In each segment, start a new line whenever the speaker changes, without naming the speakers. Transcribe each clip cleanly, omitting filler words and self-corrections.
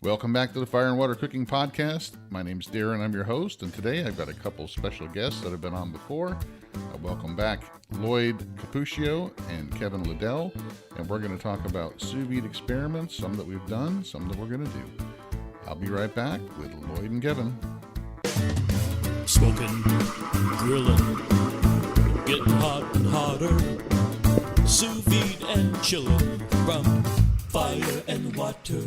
Welcome back to the Fire and Water Cooking Podcast. My name's Darren, I'm your host, and today I've got a couple special guests that have been on before. Welcome back Lloyd Cupiccia and Kevin Liddell, and we're going to talk about sous vide experiments, some that we've done, some that we're going to do. I'll be right back with Lloyd and Kevin.
Smoking, grilling, getting hot and hotter, sous vide and chilling from fire and water.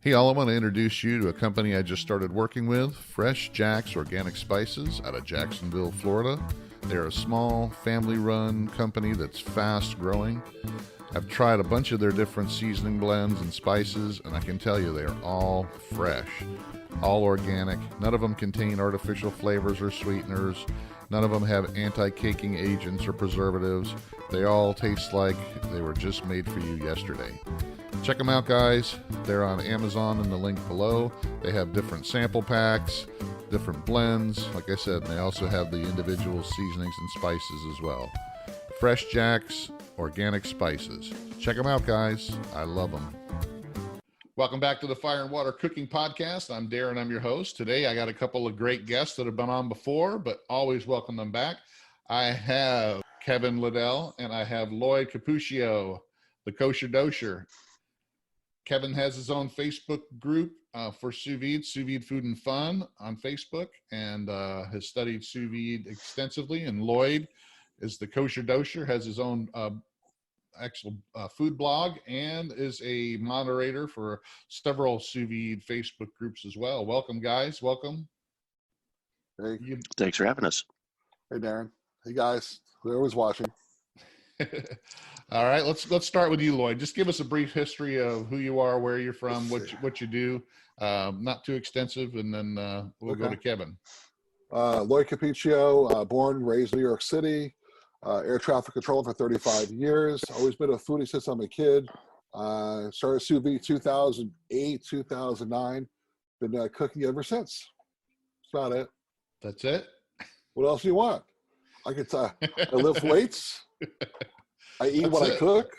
Hey all, I want to introduce you to a company I just started working with, Fresh Jack's Organic Spices out of Jacksonville, Florida. They're a small, family-run company that's fast-growing. I've tried a bunch of their different seasoning blends and spices, and I can tell you they are all fresh, all organic. None of them contain artificial flavors or sweeteners. None of them have anti-caking agents or preservatives. They all taste like they were just made for you yesterday. Check them out, guys. They're on Amazon in the link below. They have different sample packs, different blends. Like I said, they also have the individual seasonings and spices as well. Fresh Jack's Organic Spices. Check them out, guys. I love them. Welcome back to the Fire and Water Cooking Podcast. I'm Darren. I'm your host. Today, I got a couple of great guests that have been on before, but always welcome them back. I have Kevin Liddell and I have Lloyd Cupiccia, the Kosher Dosher. Kevin has his own Facebook group for sous vide food and fun on Facebook, and has studied sous vide extensively. And Lloyd is the Kosher Dosher, has his own actual food blog, and is a moderator for several sous vide Facebook groups as well. Welcome, guys. Welcome.
Hey.
Thanks for having us.
Hey, Darren. Hey, guys. Whoever's watching.
All right, let's start with you, Lloyd. Just give us a brief history of who you are, where you're from, what you do. Not too extensive, and then we'll go to Kevin.
Lloyd Cupiccia, born, raised in New York City, air traffic controller for 35 years. Always been a foodie since I'm a kid. Started sous vide 2008, 2009. Been cooking ever since. That's about it.
That's it?
What else do you want? I lift weights. I eat what I cook.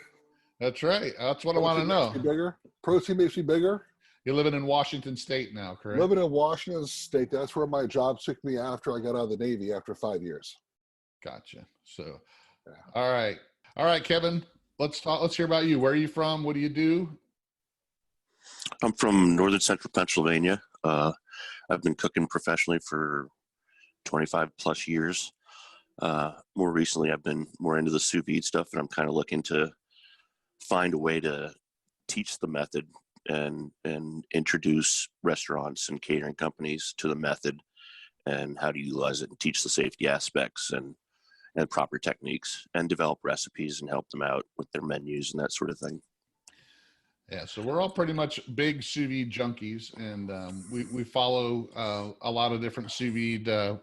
That's right. That's what I want to know.
Bigger. Protein makes me bigger.
You're living in Washington State now, correct?
Living in Washington State. That's where my job took me after I got out of the Navy after 5 years.
Gotcha. So, yeah. All right, Kevin. Let's hear about you. Where are you from? What do you do?
I'm from northern central Pennsylvania. I've been cooking professionally for 25 plus years. More recently, I've been more into the sous vide stuff, and I'm kind of looking to find a way to teach the method and introduce restaurants and catering companies to the method and how to utilize it and teach the safety aspects and proper techniques and develop recipes and help them out with their menus and that sort of thing.
Yeah, so we're all pretty much big sous vide junkies, and we follow a lot of different sous vide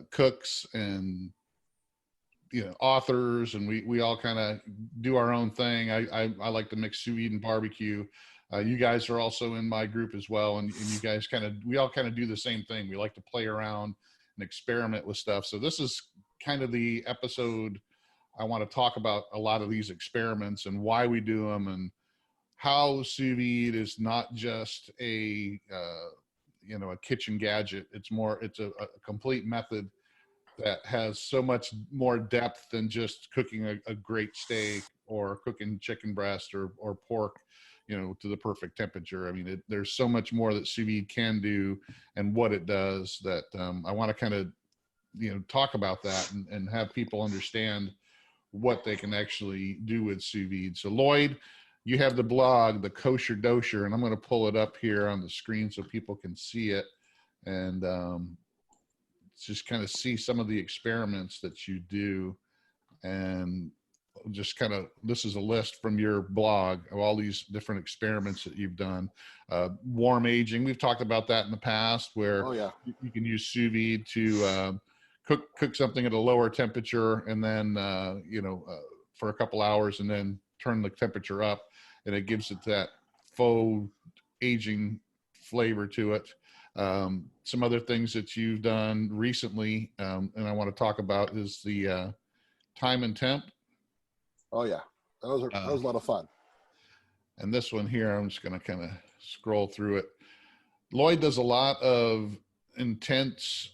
cooks and authors, and we all kind of do our own thing. I like to mix sous vide and barbecue. You guys are also in my group as well, and you guys we all kind of do the same thing. We like to play around and experiment with stuff. So this is kind of the episode I want to talk about a lot of these experiments and why we do them, and how sous vide is not just a kitchen gadget. It's a complete method that has so much more depth than just cooking a great steak or cooking chicken breast or pork, to the perfect temperature. I mean, there's so much more that sous vide can do and what it does that I want to kind of, talk about that and have people understand what they can actually do with sous vide. So Lloyd, you have the blog, the Kosher Dosher, and I'm going to pull it up here on the screen so people can see it and just kind of see some of the experiments that you do. And just kind of, this is a list from your blog of all these different experiments that you've done. Warm aging, we've talked about that in the past, where you can use sous vide to cook something at a lower temperature and then for a couple hours and then turn the temperature up, and it gives it that faux aging flavor to it. Some other things that you've done recently, and I want to talk about, is the time and temp.
Oh yeah, that was a lot of fun.
And this one here, I'm just going to kind of scroll through it. Lloyd does a lot of intense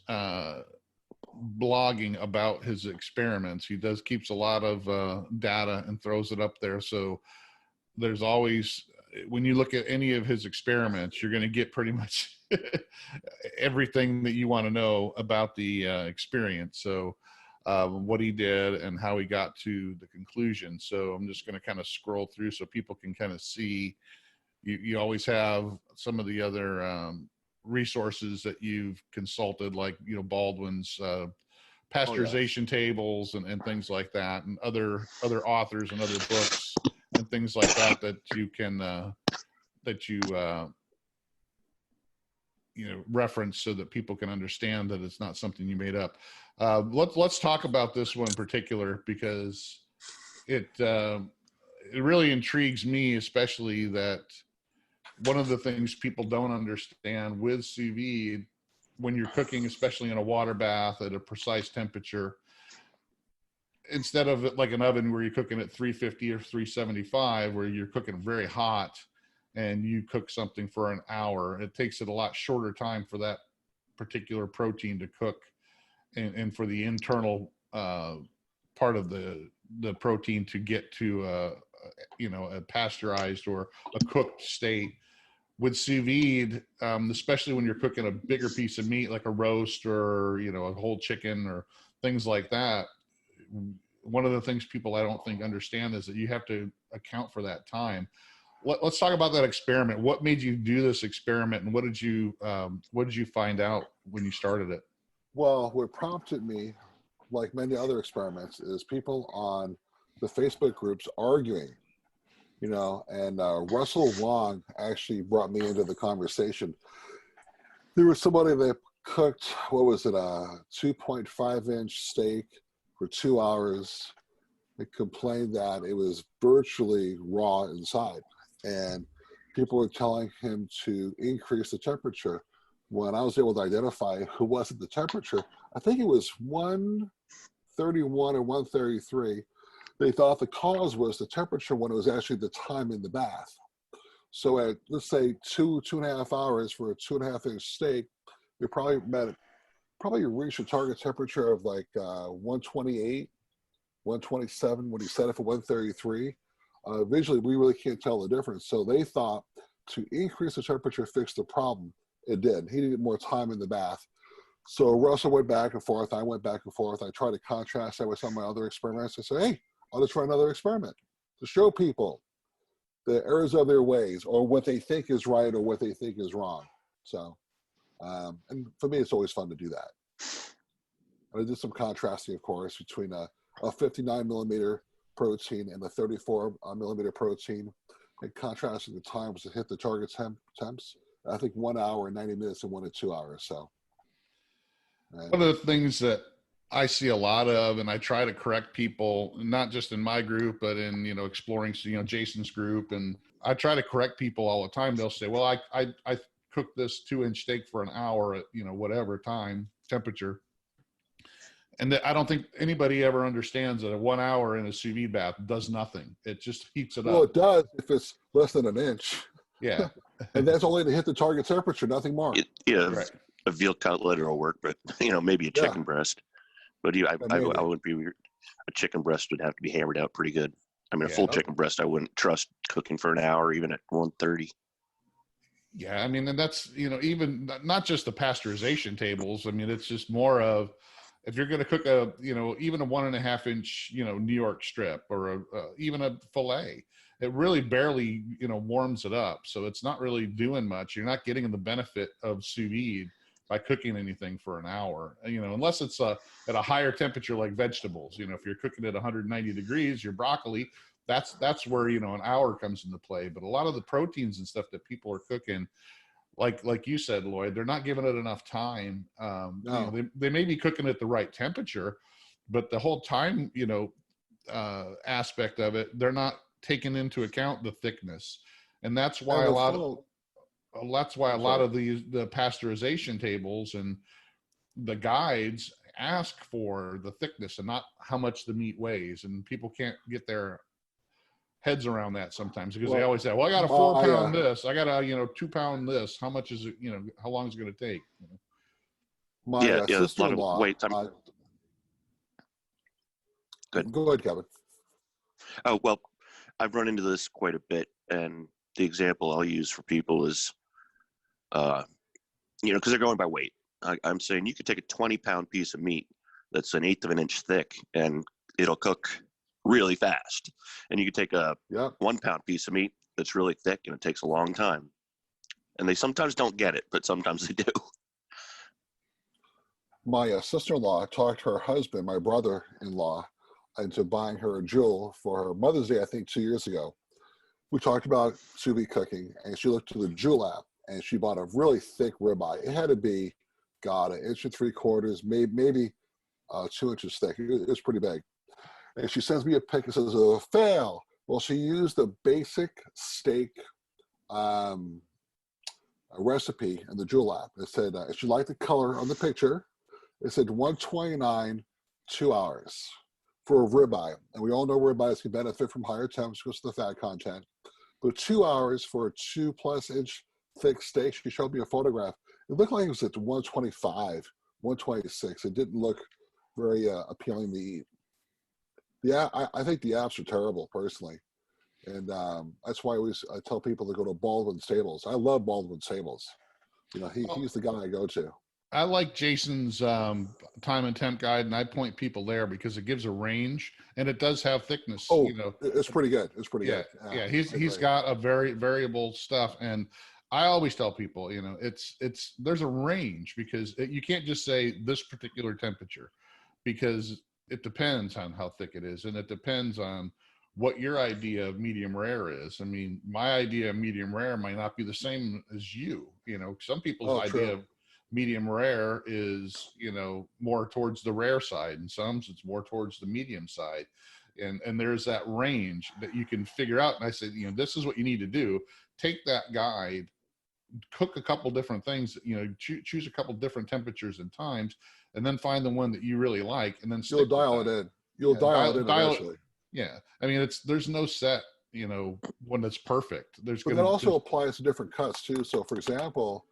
blogging about his experiments. He keeps a lot of data and throws it up there. So there's always, when you look at any of his experiments, you're going to get pretty much everything that you want to know about the experience. So what he did and how he got to the conclusion. So I'm just going to kind of scroll through so people can kind of see. You always have some of the other resources that you've consulted, like, Baldwin's pasteurization tables and things like that, and other authors and other books and things like that you can reference so that people can understand that it's not something you made up. Let's talk about this one in particular, because it really intrigues me, especially that one of the things people don't understand with sous vide, when you're cooking, especially in a water bath at a precise temperature, instead of like an oven where you're cooking at 350 or 375, where you're cooking very hot and you cook something for an hour, it takes it a lot shorter time for that particular protein to cook and for the internal part of the protein to get to a pasteurized or a cooked state. With sous vide, especially when you're cooking a bigger piece of meat like a roast or a whole chicken or things like that, one of the things people I don't think understand is that you have to account for that time. Let's talk about that experiment. What made you do this experiment, and what did you find out when you started it?
Well, what prompted me, like many other experiments, is people on the Facebook groups arguing. And Russell Wong actually brought me into the conversation. There was somebody that cooked, a 2.5-inch steak for 2 hours. They complained that it was virtually raw inside. And people were telling him to increase the temperature. When I was able to identify who was at the temperature, I think it was 131 or 133. They thought the cause was the temperature when it was actually the time in the bath. So at, let's say, 2.5 hours for a 2.5-inch steak, you probably reached a target temperature of like 128, 127 when he set it for 133. Visually, we really can't tell the difference. So they thought to increase the temperature fixed the problem. It did. He needed more time in the bath. So Russell went back and forth. I went back and forth. I tried to contrast that with some of my other experiments. I said, hey, I'll just try another experiment to show people the errors of their ways, or what they think is right or what they think is wrong. So, and for me, it's always fun to do that. And I did some contrasting, of course, between a 59 millimeter protein and a 34 millimeter protein, and contrasting the times to hit the target temps. I think 1 hour and 90 minutes and 1 to 2 hours. So,
one of the things that I see a lot of, and I try to correct people, not just in my group, but in, exploring, Jason's group. And I try to correct people all the time. They'll say, well, I cooked this 2-inch steak for an hour at, whatever time, temperature. And I don't think anybody ever understands that a 1 hour in a sous vide bath does nothing. It just heats it up.
Well, it does if it's less than an inch.
Yeah.
And that's only to hit the target temperature, nothing more.
Right.
A veal cutlet will work, but maybe a chicken breast. But I wouldn't be weird. A chicken breast would have to be hammered out pretty good. I mean, a full chicken breast, I wouldn't trust cooking for an hour, even at 130.
Yeah, I mean, and that's, even not just the pasteurization tables. I mean, it's just more of, if you're going to cook even a 1.5-inch, New York strip, or even a fillet, it really barely, warms it up. So it's not really doing much. You're not getting the benefit of sous vide by cooking anything for an hour, unless it's at a higher temperature, like vegetables. If you're cooking at 190 degrees, your broccoli, that's where, an hour comes into play. But a lot of the proteins and stuff that people are cooking, like you said, Lloyd, they're not giving it enough time.
No.
They may be cooking at the right temperature, but the whole time, aspect of it, they're not taking into account the thickness. And that's why a lot of the pasteurization tables and the guides ask for the thickness and not how much the meat weighs, and people can't get their heads around that sometimes because they always say, well, I got a 4 pound this, I got a 2 pound this, how much is it, how long is it going to take?
My
there's a lot of
sister-in-law.
wait time. Good.
Go ahead, Kevin.
Oh, well, I've run into this quite a bit, and the example I'll use for people is, because they're going by weight. I'm saying you could take a 20-pound piece of meat that's an eighth of an inch thick, and it'll cook really fast. And you could take a 1 pound piece of meat that's really thick, and it takes a long time. And they sometimes don't get it, but sometimes they do.
My sister-in-law talked her husband, my brother-in-law, into buying her a jewel for her Mother's Day, I think 2 years ago. We talked about sous vide cooking, and she looked to the Jewel app, and she bought a really thick ribeye. It had to be, God, 1.75 inches, maybe 2 inches thick. It was pretty big. And she sends me a pic and says, "Oh, fail." Well, she used the basic steak recipe in the Jewel app. It said, if you like the color on the picture, it said 129, 2 hours for a ribeye. And we all know ribeyes can benefit from higher temps because of the fat content. But 2 hours for a 2+ inch thick steak, she showed me a photograph. It looked like it was at 125, 126. It didn't look very appealing to eat. Yeah, I think the apps are terrible, personally. And that's why I tell people to go to Baldwin Stables. I love Baldwin Stables. He's the guy I go to.
I like Jason's time and temp guide, and I point people there because it gives a range, and it does have thickness.
Oh, it's pretty good. It's pretty
good. Yeah, he's got a very variable stuff, and I always tell people, there's a range because you can't just say this particular temperature, because it depends on how thick it is, and it depends on what your idea of medium rare is. I mean, my idea of medium rare might not be the same as you. Some people's idea of medium rare is, more towards the rare side, and some it's more towards the medium side. And there's that range that you can figure out. And I said, this is what you need to do. Take that guide, cook a couple different things, choose a couple different temperatures and times, and then find the one that you really like, and then
you'll dial it in. You'll dial it in eventually.
Yeah, I mean, there's no set, one that's perfect.
But that also applies to different cuts too. So, for example,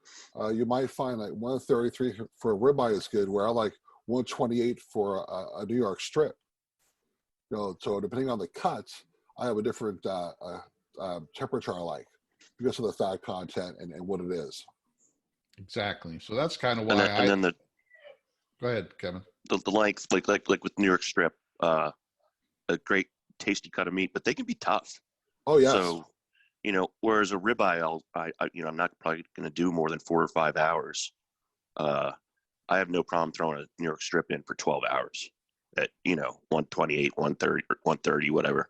you might find like 133 for a ribeye is good, where I like 128 for a New York strip. So depending on the cuts, I have a different temperature I like because of the fat content and what it is.
Exactly. So that's kind of why Go ahead, Kevin.
The length, like with New York strip, a great tasty cut of meat, but they can be tough.
Oh yes.
So, whereas a ribeye, I'm not probably going to do more than 4 or 5 hours. I have no problem throwing a New York strip in for 12 hours at 128, 130, whatever.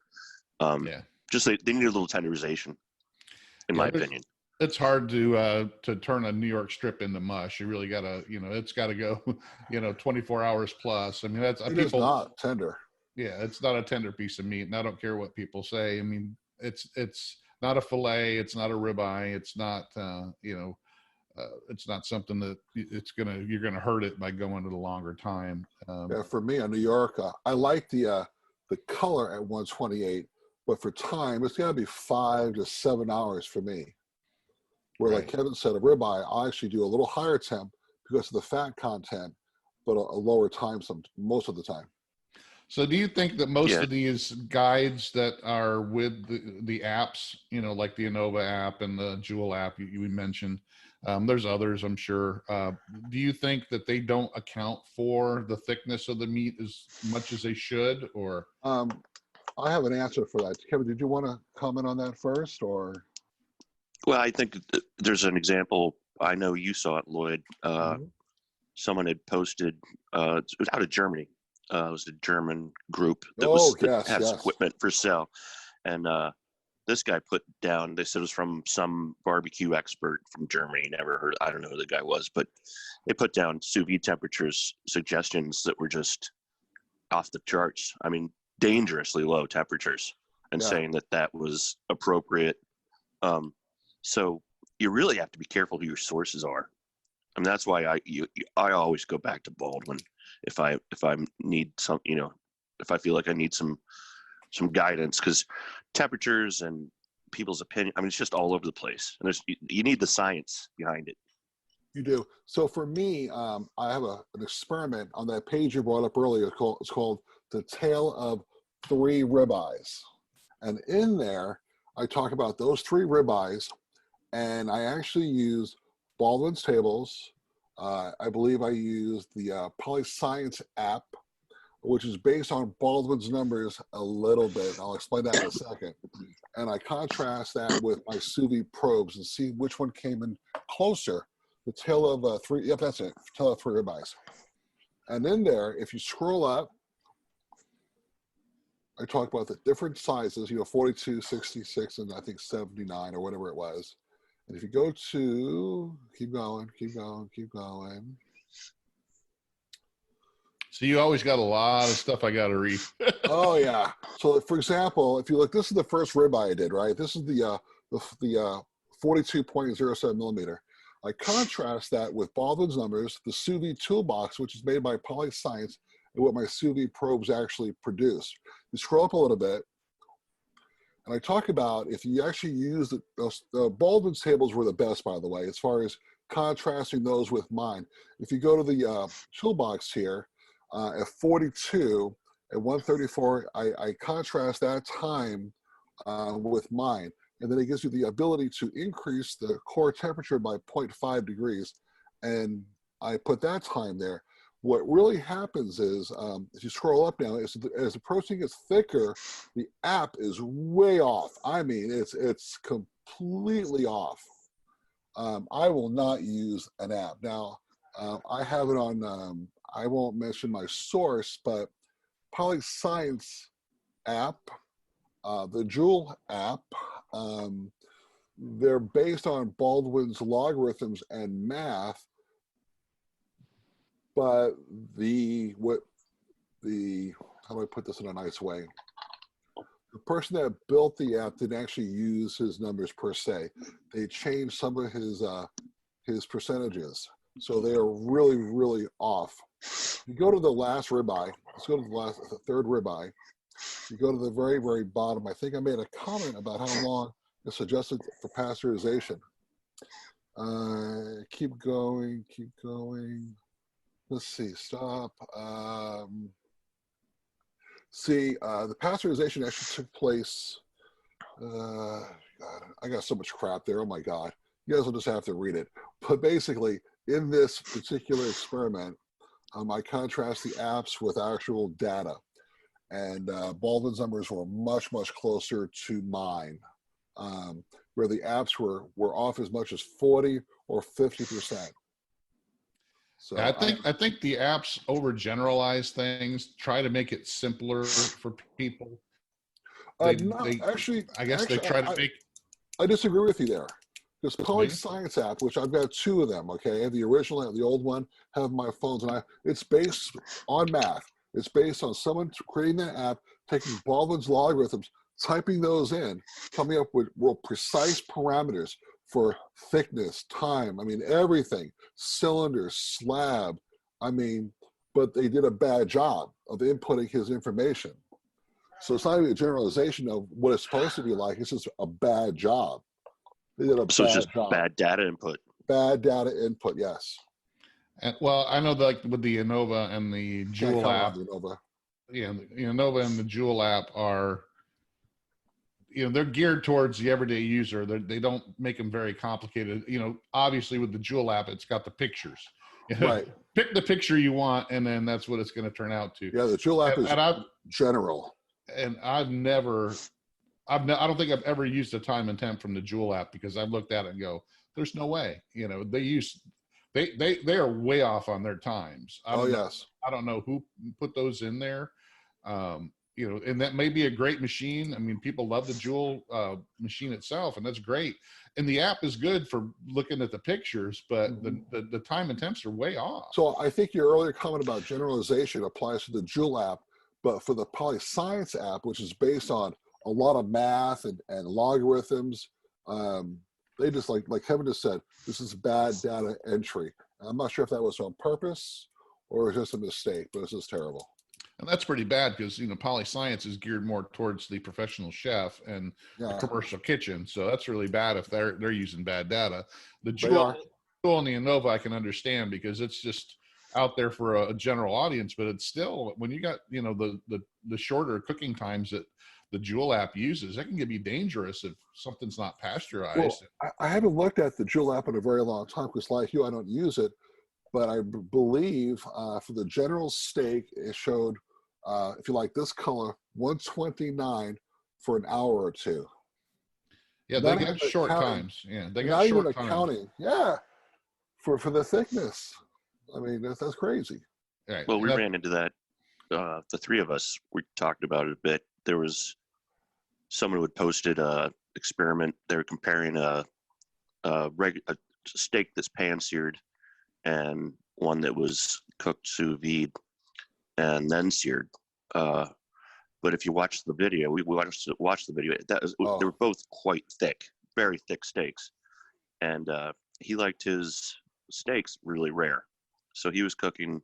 Just they need a little tenderization, in my opinion.
It's hard to turn a New York strip into mush. You really gotta, it's got to go, 24 hours plus. I mean, it is
not tender.
Yeah, it's not a tender piece of meat, and I don't care what people say. I mean, it's not a fillet, it's not a ribeye, it's not it's not something that you're gonna hurt it by going to the longer time.
For me on New York, I like the color at 128, but for time, it's gotta be 5 to 7 hours for me. Where like Kevin said, a ribeye, I actually do a little higher temp because of the fat content, but a lower time most of the time.
So do you think that most of these guides that are with the apps, like the Innova app and the Jewel app you mentioned, there's others, I'm sure. Do you think that they don't account for the thickness of the meat as much as they should, or?
I have an answer for that. Kevin, did you want to comment on that first, or?
Well, I think there's an example. I know you saw it, Lloyd. Someone had posted, it was out of Germany. It was a German group that has equipment for sale. And this guy put down, they said it was from some barbecue expert from Germany. Never heard, I don't know who the guy was, but they put down sous vide temperatures suggestions that were just off the charts. I mean, dangerously low temperatures, and saying that was appropriate. So you really have to be careful who your sources are. And that's why I always go back to Baldwin if I need some, if I feel like I need some guidance, because temperatures and people's opinion, I mean, it's just all over the place, and you need the science behind it.
You do. So for me, I have an experiment on that page you brought up earlier. It's called The Tale of Three Ribeyes. And in there, I talk about those three ribeyes, and I actually use Baldwin's tables. I believe I use the PolyScience app, which is based on Baldwin's numbers a little bit. I'll explain that in a second. And I contrast that with my Sous Vide probes and see which one came in closer. The Tale of Three, yep, that's it, Tale of Three Ribeyes. And in there, if you scroll up, I talk about the different sizes, 42, 66, and I think 79 or whatever it was. And if you go to, keep going.
So you always got a lot of stuff I got to read.
Oh yeah. So for example, if you look, this is the first ribeye I did, right? This is the 42.07 millimeter. I contrast that with Baldwin's numbers, the Sous Vide toolbox, which is made by PolyScience, and what my Sous Vide probes actually produce. You scroll up a little bit, and I talk about if you actually use the Baldwin's tables were the best, by the way, as far as contrasting those with mine. If you go to the toolbox here, at 42 at 134, I contrast that time with mine. And then it gives you the ability to increase the core temperature by 0.5 degrees. And I put that time there. What really happens is, if you scroll up now, as the protein gets thicker, the app is way off. I mean, it's completely off. I will not use an app. Now, I have it on, I won't mention my source, but PolyScience app, the Joule app, they're based on Baldwin's logarithms and math, but how do I put this in a nice way? The person that built the app didn't actually use his numbers per se. They changed some of his percentages. So they are really, really off. You go to the last ribeye, let's go to the third ribeye. You go to the very, very bottom. I think I made a comment about how long it's suggested for pasteurization. Keep going. Let's see, stop. The pasteurization actually took place, God, I got so much crap there, oh my God. You guys will just have to read it. But basically, in this particular experiment, I contrast the apps with actual data. And Baldwin's numbers were much, much closer to mine, where the apps were off as much as 40 or 50%. So
I think the apps overgeneralize things, try to make it simpler for people.
I disagree with you there. This PolyScience app, which I've got two of them, okay? I have the original and the old one, have my phones, and it's based on math. It's based on someone creating that app, taking Baldwin's logarithms, typing those in, coming up with real precise parameters for thickness, time, I mean, everything, cylinder, slab, I mean, but they did a bad job of inputting his information. So it's not even a generalization of what it's supposed to be like, it's just a bad job. They did a
So it's
bad
just
job.
bad data input.
Bad data input, yes.
And, well, I know like with the Innova and the Joule app, yeah, the Innova and the Joule app are, they're geared towards the everyday user. They don't make them very complicated. Obviously with the Joule app, it's got the pictures.
Right.
Pick the picture you want, and then that's what it's going to turn out to.
Yeah, the Joule app is general.
And I don't think I've ever used a time and temp from the Joule app, because I've looked at it and go, there's no way. They are way off on their times. I don't know who put those in there. And that may be a great machine. I mean, people love the Joule machine itself, and that's great. And the app is good for looking at the pictures, but the time and temps are way off.
So I think your earlier comment about generalization applies to the Joule app, but for the PolyScience app, which is based on a lot of math and logarithms, they just like Kevin just said, this is bad data entry. I'm not sure if that was on purpose or it was just a mistake, but it's just terrible.
And that's pretty bad because, you know, Polyscience is geared more towards the professional chef and the commercial kitchen. So that's really bad if they're using bad data. The Jewel and the Innova I can understand because it's just out there for a general audience, but it's still, when you got, you know, the shorter cooking times that the Jewel app uses, that can be dangerous if something's not pasteurized.
Well, I haven't looked at the Jewel app in a very long time because, like you, I don't use it. But I believe for the general steak, it showed, if you like this color, 129 for an hour or two.
Yeah, they got short times. Yeah, they got short times. Not even accounting.
Yeah, for the thickness. I mean, that's crazy.
Right. Well, we ran into that. The three of us, we talked about it a bit. There was someone who had posted a experiment. They were comparing a steak that's pan-seared and one that was cooked sous vide and then seared. But if you watch the video, we watched the video. They were both quite thick, very thick steaks, and he liked his steaks really rare. So he was cooking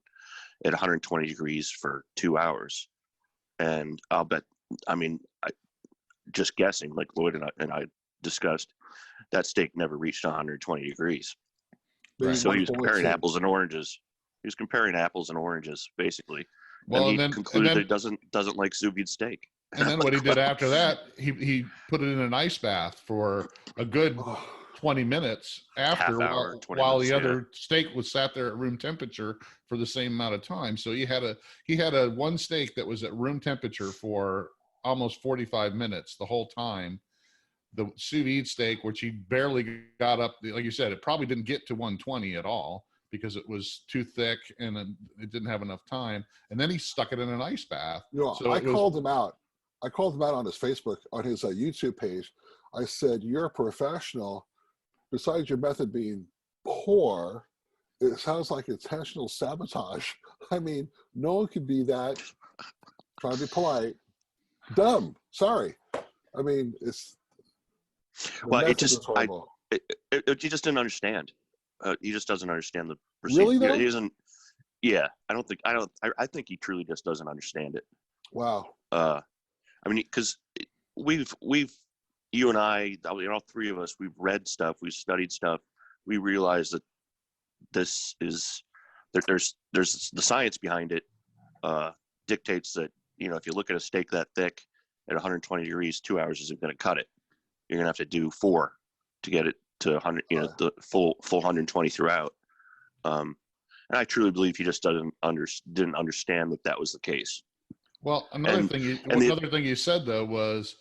at 120 degrees for 2 hours, and I'll bet. I mean, just guessing, like Lloyd and I discussed, that steak never reached 120 degrees. Right. So he was comparing apples and oranges. He was comparing apples and oranges, basically. Well, and he concluded that he doesn't like sous vide steak.
And then what he did after that, he put it in an ice bath for a good 20 minutes after, while the other steak was sat there at room temperature for the same amount of time. So he had a one steak that was at room temperature for almost 45 minutes the whole time. The sous vide steak, which he barely got up, like you said, it probably didn't get to 120 at all because it was too thick and it didn't have enough time. And then he stuck it in an ice bath.
You know, so I called him out. I called him out on his Facebook, on his YouTube page. I said, "You're a professional. Besides your method being poor, it sounds like intentional sabotage. I mean, no one could be that, trying to be polite, dumb. Sorry. I mean, it's."
Well, he just didn't understand. He just doesn't understand the
procedure. Really, though?
He doesn't. Yeah, I think he truly just doesn't understand it.
Wow.
I mean, because you and I, all three of us, we've read stuff, we've studied stuff. We realize that this is there's the science behind it. Dictates that, you know, if you look at a steak that thick at 120 degrees, 2 hours isn't going to cut it. You're gonna have to do 4 to get it to 100, you know, the full 120 throughout. And I truly believe he just didn't understand that was the case.
Well, another thing you said though was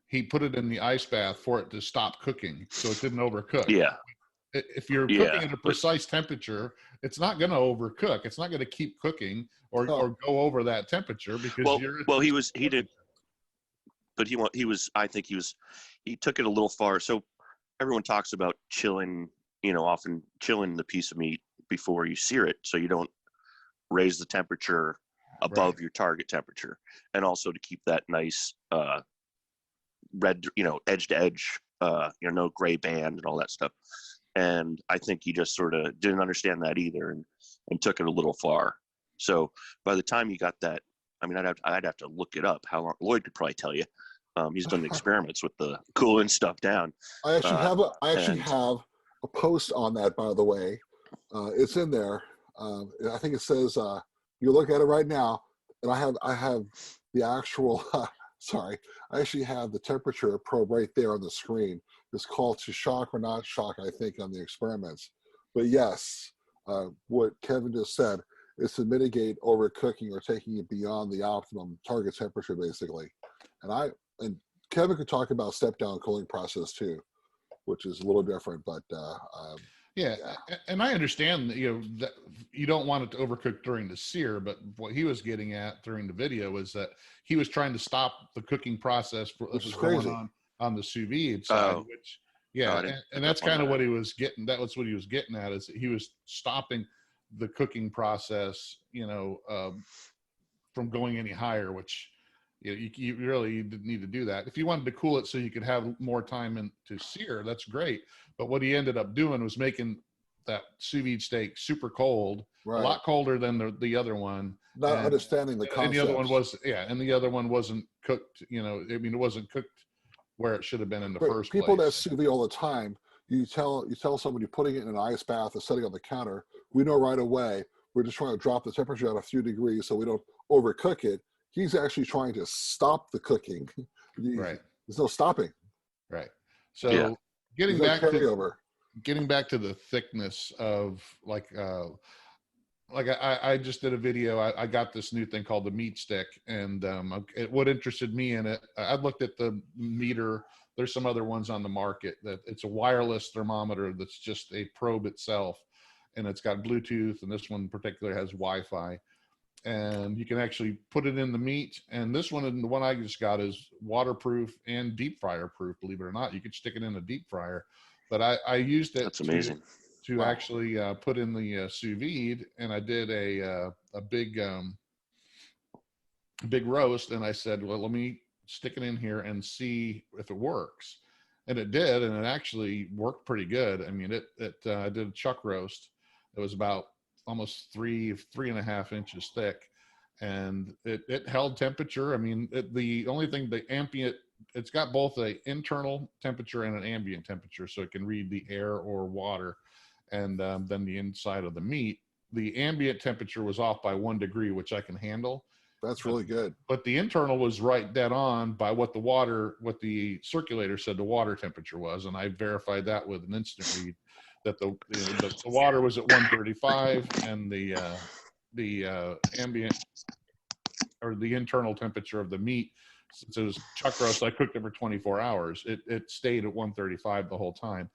he put it in the ice bath for it to stop cooking, so it didn't overcook.
Yeah.
If you're cooking at a precise temperature, it's not going to overcook. It's not going to keep cooking or go over that temperature because he did. But he took it a little far. So everyone talks about chilling, you know, often chilling the piece of meat before you sear it, so you don't raise the temperature above your target temperature, and also to keep that nice red, you know, edge to edge, you know, no gray band and all that stuff. And I think he just sort of didn't understand that either, and took it a little far. So by the time you got that, I mean, I'd have to look it up how long. Lloyd could probably tell you. He's done experiments with the cooling stuff down.
I actually have a post on that, by the way. It's in there. I think it says you look at it right now, and I have the actual. Sorry, I actually have the temperature probe right there on the screen. It's called to shock or not shock, I think, on the experiments. But yes, what Kevin just said is to mitigate overcooking or taking it beyond the optimum target temperature, basically. And Kevin could talk about step-down cooling process too, which is a little different, but
and I understand that, you know, that you don't want it to overcook during the sear, but what he was getting at during the video was that he was trying to stop the cooking process that was going on the sous vide side, which and that's kind of what he was getting. That was what he was getting at, is he was stopping the cooking process, you know, from going any higher, which you really didn't need to do that. If you wanted to cool it so you could have more time to sear, that's great. But what he ended up doing was making that sous vide steak super cold,
Right.
a lot colder than the other one.
Not understanding the
And
concept.
the other one was, and the other one wasn't cooked, I mean, it wasn't cooked where it should have been in the first
People
place.
that sous vide all the time, you tell someone you're putting it in an ice bath or setting on the counter, we know right away we're just trying to drop the temperature down a few degrees so we don't overcook it. He's actually trying to stop the cooking.
Right.
There's no stopping.
Right. So getting back to the thickness of like I just did a video. I got this new thing called the meat stick, and what interested me in it, I looked at the meter. There's some other ones on the market that it's a wireless thermometer that's just a probe itself, and it's got Bluetooth, and this one in particular has Wi-Fi, and you can actually put it in the meat. And this one, and the one I just got, is waterproof and deep fryer proof. Believe it or not, you could stick it in a deep fryer. But I used it.
That's amazing.
To actually put in the sous vide, and I did a big roast, and I said, well, let me stick it in here and see if it works. And it did, and it actually worked pretty good. I mean, I did a chuck roast. It was about almost 3.5 inches thick, and it held temperature. I mean, the only thing, the ambient, it's got both a internal temperature and an ambient temperature, so it can read the air or water. And then the inside of the meat, the ambient temperature was off by 1 degree, which I can handle.
That's really good.
But the internal was right dead on by what the circulator said the water temperature was, and I verified that with an instant read that the water was at 135, and the ambient or the internal temperature of the meat, since it was chuck roast, I cooked it for 24 hours. It stayed at 135 the whole time.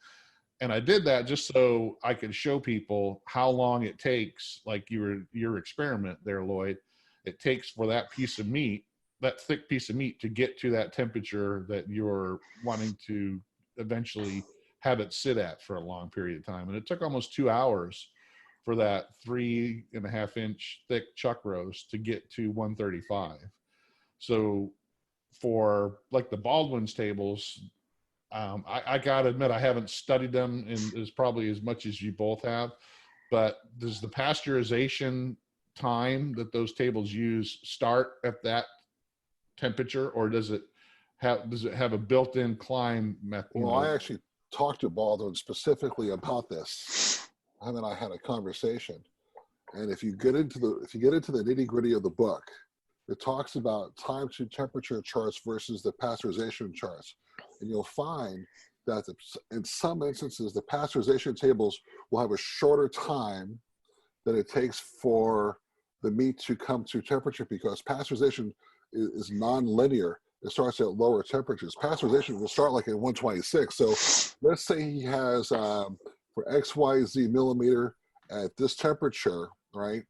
And I did that just so I could show people how long it takes, like your experiment there, Lloyd. It takes for that piece of meat, that thick piece of meat, to get to that temperature that you're wanting to eventually have it sit at for a long period of time. And it took almost 2 hours for that 3.5 inch thick chuck roast to get to 135. So for like the Baldwin's tables, I gotta admit, I haven't studied them as probably as much as you both have, but does the pasteurization time that those tables use start at that temperature, or does it have a built-in climb method?
Well, I actually talked to Baldwin specifically about this. Him and I had a conversation, and if you get into the nitty-gritty of the book, it talks about time to temperature charts versus the pasteurization charts. And you'll find that in some instances, the pasteurization tables will have a shorter time than it takes for the meat to come to temperature, because pasteurization is non-linear. It starts at lower temperatures. Pasteurization will start like at 126. So let's say he has, for XYZ millimeter at this temperature, right?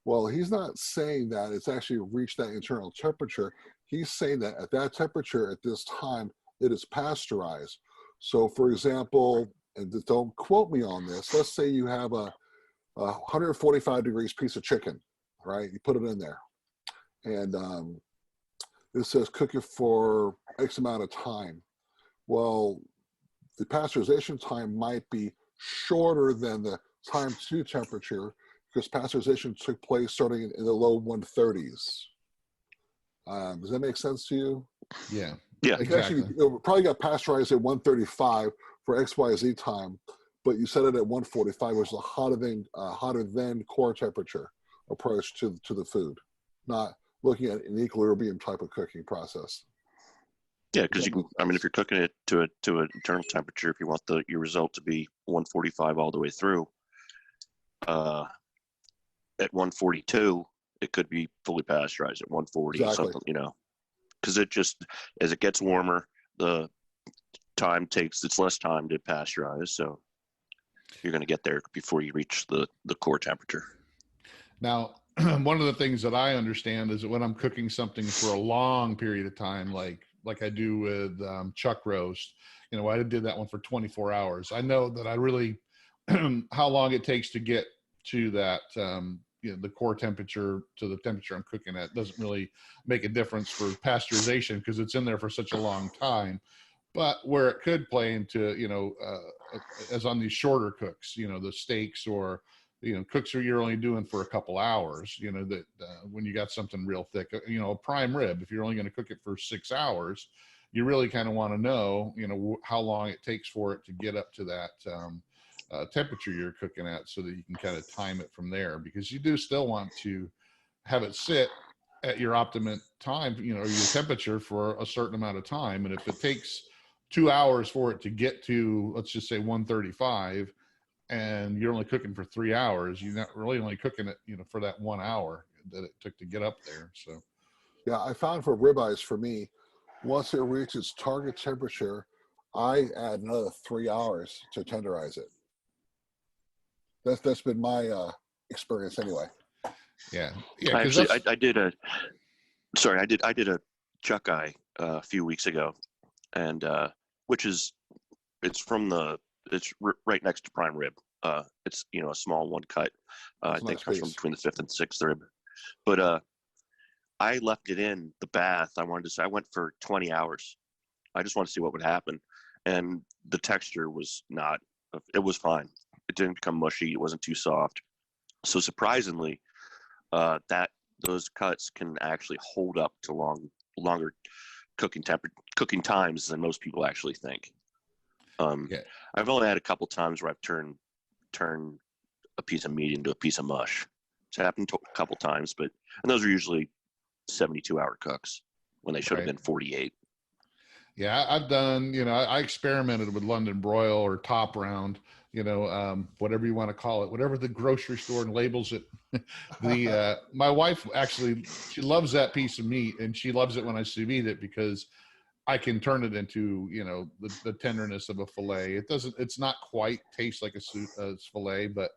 Well, he's not saying that it's actually reached that internal temperature. He's saying that at that temperature, at this time, it is pasteurized. So for example, and don't quote me on this, let's say you have a 145 degrees piece of chicken, right? You put it in there, and it says cook it for X amount of time. Well, the pasteurization time might be shorter than the time to temperature, because pasteurization took place starting in the low 130s. Does that make sense to you?
Yeah.
Yeah,
exactly.
Actually, it probably got pasteurized at 135 for XYZ time, but you set it at 145, which is a hotter than core temperature approach to the food, not looking at an equilibrium type of cooking process.
Yeah, because you can. I mean, if you're cooking it to an internal temperature, if you want your result to be 145 all the way through, at 142, it could be fully pasteurized at 140 or something. Because it just, as it gets warmer, the time it's less time to pasteurize, so you're going to get there before you reach the core temperature. Now,
one of the things that I understand is that when I'm cooking something for a long period of time, like I do with chuck roast, I did that one for 24 hours. I know that I really, how long it takes to get to that, the core temperature to the temperature I'm cooking at doesn't really make a difference for pasteurization because it's in there for such a long time. But where it could play into, as on these shorter cooks, the steaks or, cooks you're only doing for a couple hours, that when you got something real thick, a prime rib, if you're only going to cook it for 6 hours, you really kind of want to know, how long it takes for it to get up to that temperature you're cooking at, so that you can kind of time it from there, because you do still want to have it sit at your optimum time, or your temperature for a certain amount of time. And if it takes 2 hours for it to get to, let's just say 135, and you're only cooking for 3 hours, you're not really only cooking it, for that 1 hour that it took to get up there. So,
yeah, I found for ribeyes, for me, once it reaches target temperature, I add another 3 hours to tenderize it. That's been my experience anyway.
Yeah.
Actually, I did a chuck eye a few weeks ago, and it's right next to prime rib. It's a small one cut. I think it comes from between the 5th and 6th rib. But I left it in the bath. I went for 20 hours. I just wanted to see what would happen, and the texture was not. It was fine. It didn't become mushy. It wasn't too soft. So surprisingly, that those cuts can actually hold up to longer cooking times than most people actually think. I've only had a couple times where I've turned a piece of meat into a piece of mush. It's happened a couple times, and those are usually 72-hour cooks when they should have been 48.
Yeah, I've done, I experimented with London broil or top round, whatever you want to call it, whatever the grocery store labels it. My wife actually, she loves that piece of meat, and she loves it when I sous vide it, because I can turn it into, the tenderness of a filet. It's not quite taste like a filet, but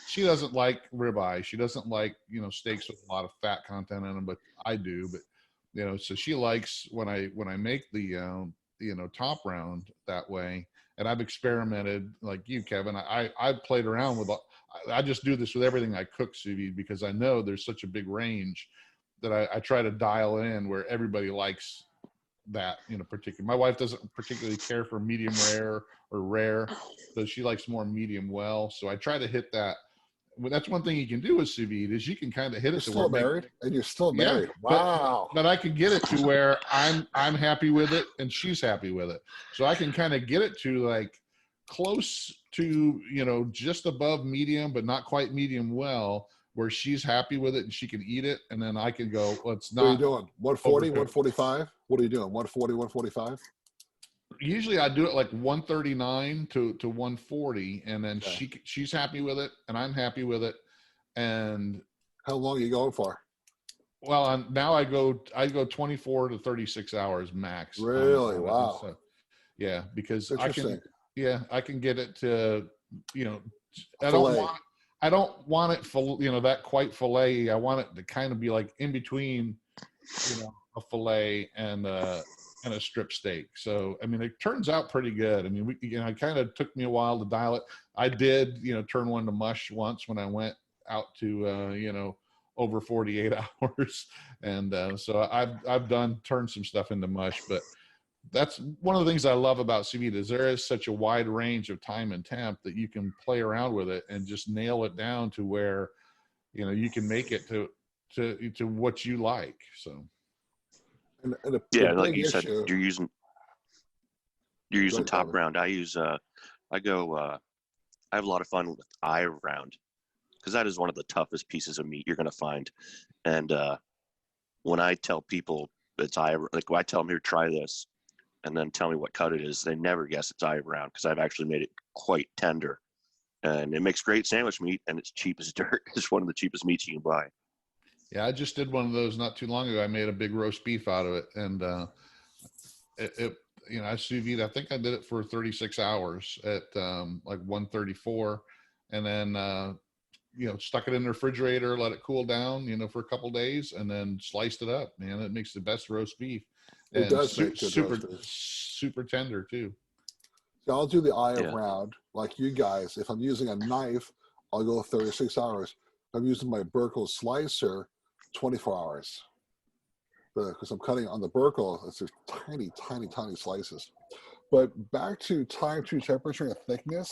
she doesn't like ribeye. She doesn't like, steaks with a lot of fat content in them, but I do. But, so she likes when I make the, top round that way. And I've experimented like you, Kevin. I've played around with, I just do this with everything I cook sous vide, because I know there's such a big range that I try to dial in where everybody likes that, particular. My wife doesn't particularly care for medium rare or rare, so she likes more medium well. So I try to hit that. Well, that's one thing you can do with sous vide, is you can kind of hit it to where
You're still married. Wow.
But I can get it to where I'm happy with it and she's happy with it. So I can kind of get it to like close to, just above medium, but not quite medium well, where she's happy with it and she can eat it. And then I can go, well, it's not.
What are you doing? 140, 145? What are you doing? 140, 145?
Usually I do it like 139 to 140, and then she's happy with it and I'm happy with it. And
how long are you going for?
Well, now I go 24 to 36 hours max.
Really? Wow.
So, yeah, because I can get it to, I don't want it full, that quite fillet. I want it to kind of be like in between, a fillet and a strip steak. So, I mean, it turns out pretty good. I mean, it kind of took me a while to dial it. I did, turn one to mush once when I went out to, over 48 hours. And so I've turned some stuff into mush, but that's one of the things I love about sous vide, is there is such a wide range of time and temp that you can play around with it and just nail it down to where, you can make it to what you like. So.
And
like you said, you're using top round. I have a lot of fun with eye round, because that is one of the toughest pieces of meat you're going to find. And when I tell people it's eye, like when I tell them, here, try this, and then tell me what cut it is, they never guess it's eye round, because I've actually made it quite tender, and it makes great sandwich meat, and it's cheap as dirt. It's one of the cheapest meats you can buy.
Yeah, I just did one of those not too long ago. I made a big roast beef out of it, and I sous vide. I think I did it for 36 hours at like 134, and then stuck it in the refrigerator, let it cool down, for a couple days, and then sliced it up. Man, it makes the best roast beef.
It does make
super tender too.
So I'll do the eye round like you guys. If I'm using a knife, I'll go 36 hours. If I'm using my Burkle slicer, 24 hours. Because I'm cutting on the Burkle, it's just tiny, tiny, tiny slices. But back to time to temperature and thickness,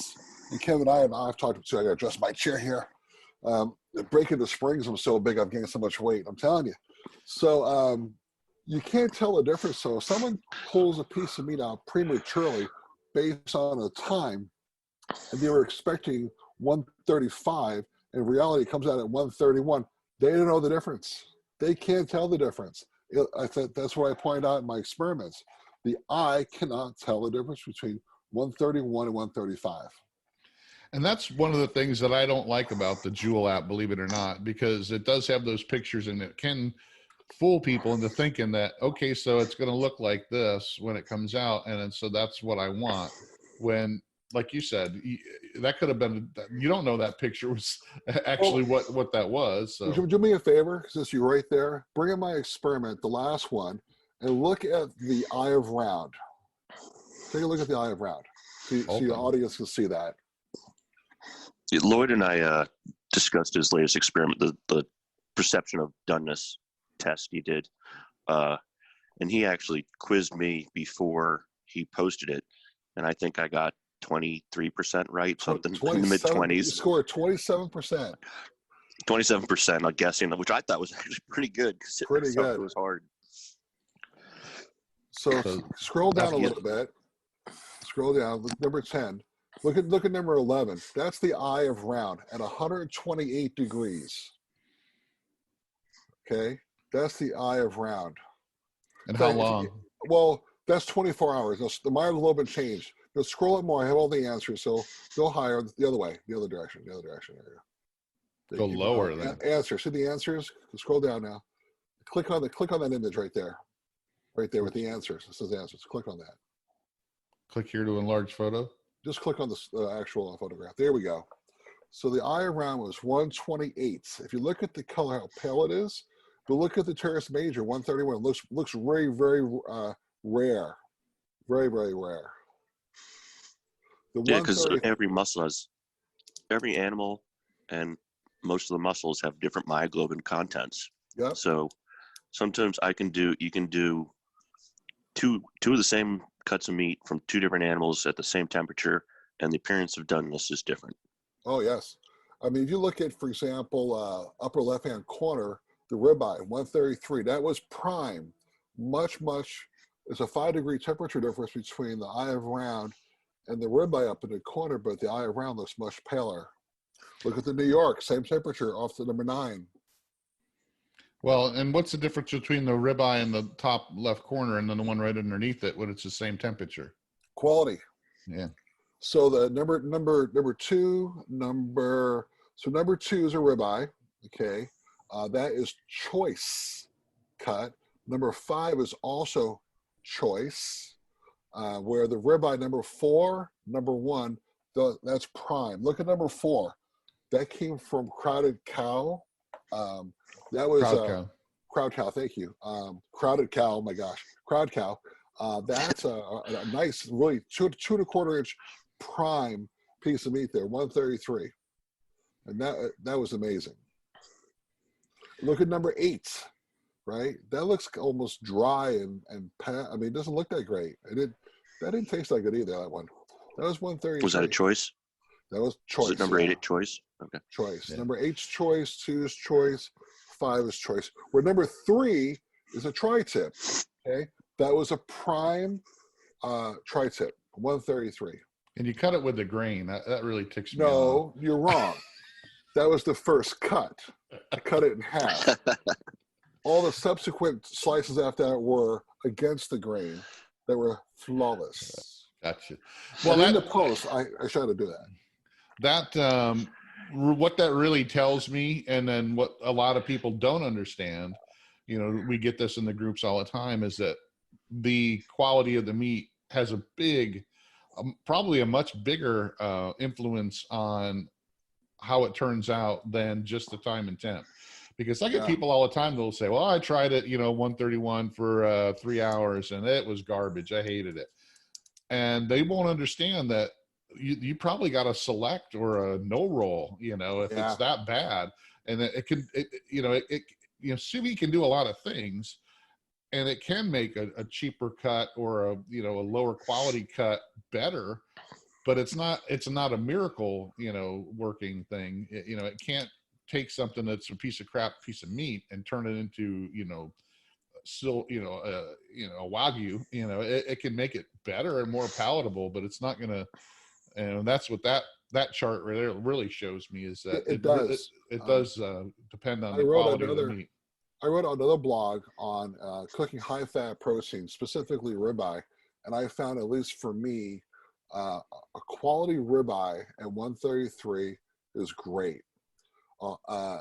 and Kevin I've talked to, I got to adjust my chair here. Breaking the springs, I'm so big, I've gained so much weight, I'm telling you. So you can't tell the difference. So if someone pulls a piece of meat out prematurely based on a time, and they were expecting 135, in reality it comes out at 131, they don't know the difference. They can't tell the difference. I think that's what I pointed out in my experiments. The eye cannot tell the difference between 131 and 135.
And that's one of the things that I don't like about the Jewel app, believe it or not, because it does have those pictures and it can fool people into thinking that, okay, so it's going to look like this when it comes out. And so that's what I want. When, like you said, that could have been, you don't know that picture was actually what that was. So.
Would you do me a favor, since you're right there, bring in my experiment, the last one, and look at the eye of round. Take a look at the eye of round. So your audience can see that.
Lloyd and I discussed his latest experiment, the perception of doneness test he did. And he actually quizzed me before he posted it. And I think I got 23% right, something in the mid-20s.
You scored 27%.
27%, I'm guessing, which I thought was actually pretty good.
Pretty good.
It was hard.
So scroll down a little bit. Scroll down. Look, number 10. Look at number 11. That's the eye of round at 128 degrees. Okay, that's the eye of round.
And how long?
Well, that's 24 hours. The mileage a little bit changed. Now scroll up more. I have all the answers. So go higher, the other way, the other direction. There you
go. Go lower then.
Answer. See the answers? Scroll down now. Click on that image right there. Right there with the answers. It says answers. Click on that.
Click here to enlarge photo.
Just click on the actual photograph. There we go. So the eye around was 128. If you look at the color, how pale it is, but look at the teres major, 131. It looks very, very rare. Very, very rare.
Yeah, because every animal and most of the muscles have different myoglobin contents.
Yep.
So sometimes you can do two of the same cuts of meat from two different animals at the same temperature, and the appearance of doneness is different.
Oh, yes. I mean, if you look at, for example, upper left-hand corner, the ribeye, 133, that was prime. Much, there's a 5-degree temperature difference between the eye of round and the ribeye up in the corner, but the eye of round looks much paler. Look at the New York, same temperature off to number 9.
Well, and what's the difference between the ribeye in the top left corner and then the one right underneath it when it's the same temperature?
Quality.
Yeah.
So the number two is a ribeye. Okay, that is choice cut. Number 5 is also choice, where the ribeye number 4, number 1, that's prime. Look at number 4. That came from crowded cow. That was crowd cow. Thank you. Crowded cow. Oh my gosh, crowd cow. That's a nice, really 2 1/4 inch prime piece of meat there, 133, and that was amazing. Look at number 8, right? That looks almost dry and I mean, it doesn't look that great. That didn't taste that good either. That one. That was 133.
Was that a choice?
That was choice.
Was it number 8 at choice? Okay.
Choice.
Yeah.
Number 8's choice, 2 is choice, 5 is choice. Where number 3 is a tri-tip. Okay, that was a prime tri-tip, 133.
And you cut it with the grain. That really ticks me off.
No, you're wrong. That was the first cut. I cut it in half. All the subsequent slices after that were against the grain. They were flawless.
Gotcha.
Well, in the post, I tried to do that.
That what that really tells me, and then what a lot of people don't understand, you know, we get this in the groups all the time, is that the quality of the meat has a big, probably a much bigger influence on how it turns out than just the time and temp. Because I get people all the time, they'll say, well, I tried it, 131 for 3 hours and it was garbage. I hated it. And they won't understand that you probably got a select or a no roll, if it's that bad. And it can, sous vide can do a lot of things. and it can make a cheaper cut or a lower quality cut better, but it's not a miracle working thing. It can't take something that's a piece of crap piece of meat and turn it into still a wagyu. It can make it better and more palatable, but it's not gonna. And that's what that chart really shows me, is that it does depend on the quality of the meat.
I wrote another blog on cooking high-fat protein, specifically ribeye, and I found, at least for me, a quality ribeye at 133 is great. A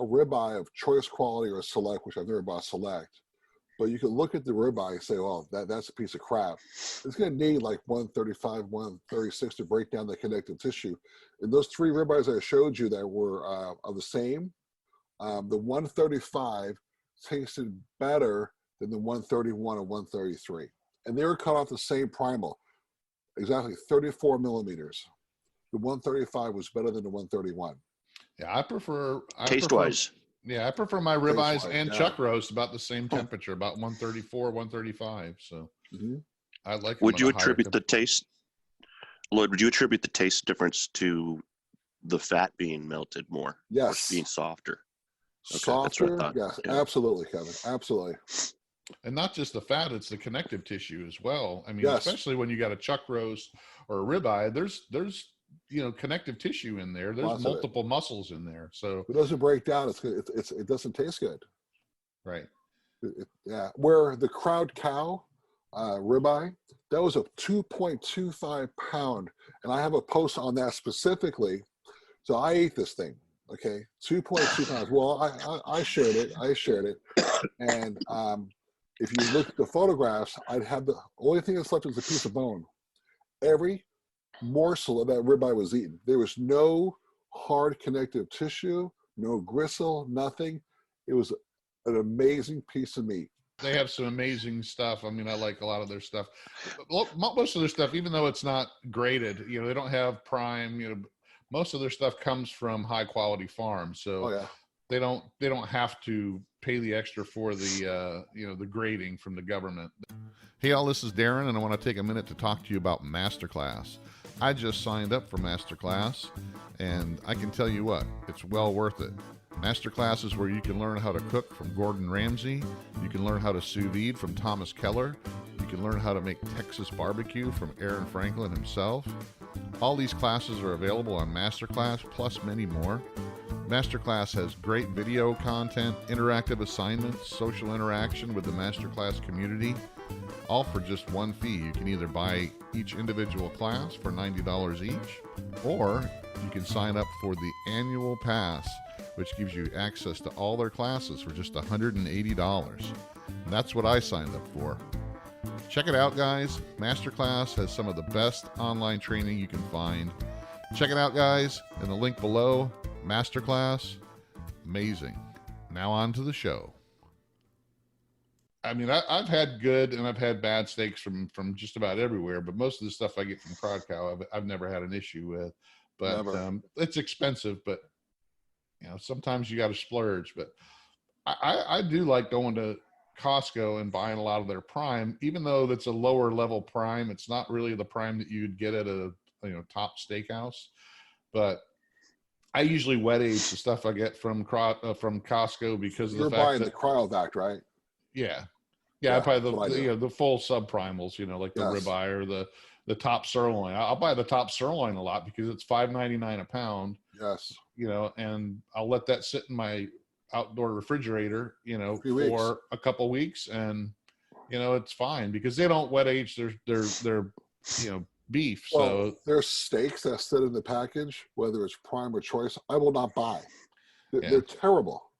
ribeye of choice quality or select, which I've never bought select, but you can look at the ribeye and say, "Oh, that's a piece of crap." It's going to need like 135, 136 to break down the connective tissue. And those 3 ribeyes I showed you that were of the same, the 135 tasted better than the 131 and 133, and they were cut off the same primal, exactly 34 millimeters. The 135 was better than the 131.
Yeah, I prefer
taste-wise.
Yeah, I prefer my ribeyes and chuck roast about the same temperature, about 134, 135. So I like.
Would you attribute the taste, Lloyd? Would you attribute the taste difference to the fat being melted more?
Yes,
or being softer. Okay,
softer. Yes, yeah. Absolutely, Kevin. Absolutely.
And not just the fat; it's the connective tissue as well. I mean, especially when you got a chuck roast or a ribeye, there's connective tissue in there. There's multiple muscles in there, so
if it doesn't break down, it doesn't taste good.
Right.
Yeah. Where the Crowd Cow ribeye, that was a 2.25 pound, and I have a post on that specifically. So I ate this thing. Okay, 2.2 pounds. Well, I shared it, and if you look at the photographs, I'd have the only thing that's left is a piece of bone. Every morsel of that ribeye was eaten. There was no hard connective tissue, no gristle, nothing. It was an amazing piece of meat.
They have some amazing stuff. I mean, I like a lot of their stuff. Most of their stuff, even though it's not graded, they don't have prime. Most of their stuff comes from high quality farms, so they don't have to pay the extra for the the grading from the government. Hey all, this is Darren, and I want to take a minute to talk to you about Masterclass. I just signed up for Masterclass, and I can tell you what, it's well worth it. Masterclass is where you can learn how to cook from Gordon Ramsay. You can learn how to sous vide from Thomas Keller. You can learn how to make Texas barbecue from Aaron Franklin himself. All these classes are available on Masterclass, plus many more. Masterclass has great video content, interactive assignments, social interaction with the Masterclass community, all for just one fee. You can either buy each individual class for $90 each, or you can sign up for the annual pass, which gives you access to all their classes for just $180. And that's what I signed up for. Check it out, guys. Masterclass has some of the best online training you can find. Check it out, guys, in the link below. Masterclass, amazing. Now on to the show. I mean, I've had good and I've had bad steaks from just about everywhere, but most of the stuff I get from Crowd Cow, I've never had an issue with. But it's expensive, but sometimes you got to splurge. But I do like going to Costco and buying a lot of their prime, even though that's a lower level prime. It's not really the prime that you'd get at a top steakhouse, but I usually wet age the stuff I get from Costco because of the fact
buying
that
the cryovac, right?
Yeah, I buy the full subprimals, like the ribeye or the top sirloin. I'll buy the top sirloin a lot because it's $5.99 a pound.
Yes.
And I'll let that sit in my outdoor refrigerator, for a couple weeks, and it's fine because they don't wet age their beef.
Well,
so
there's steaks that sit in the package, whether it's prime or choice, I will not buy. They're terrible.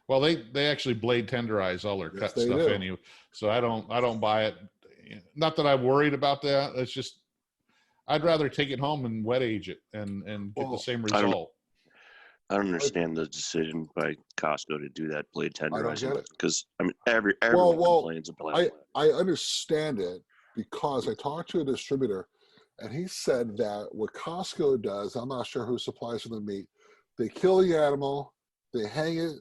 Well, they actually blade tenderize all their cut stuff anyway, so I don't buy it. Not that I'm worried about that. It's just I'd rather take it home and wet age it and get the same result.
I don't understand the decision by Costco to do that blade tenderizing, because I mean everyone complains about it.
I understand it because I talked to a distributor, and he said that what Costco does, I'm not sure who supplies them the meat, they kill the animal, they hang it,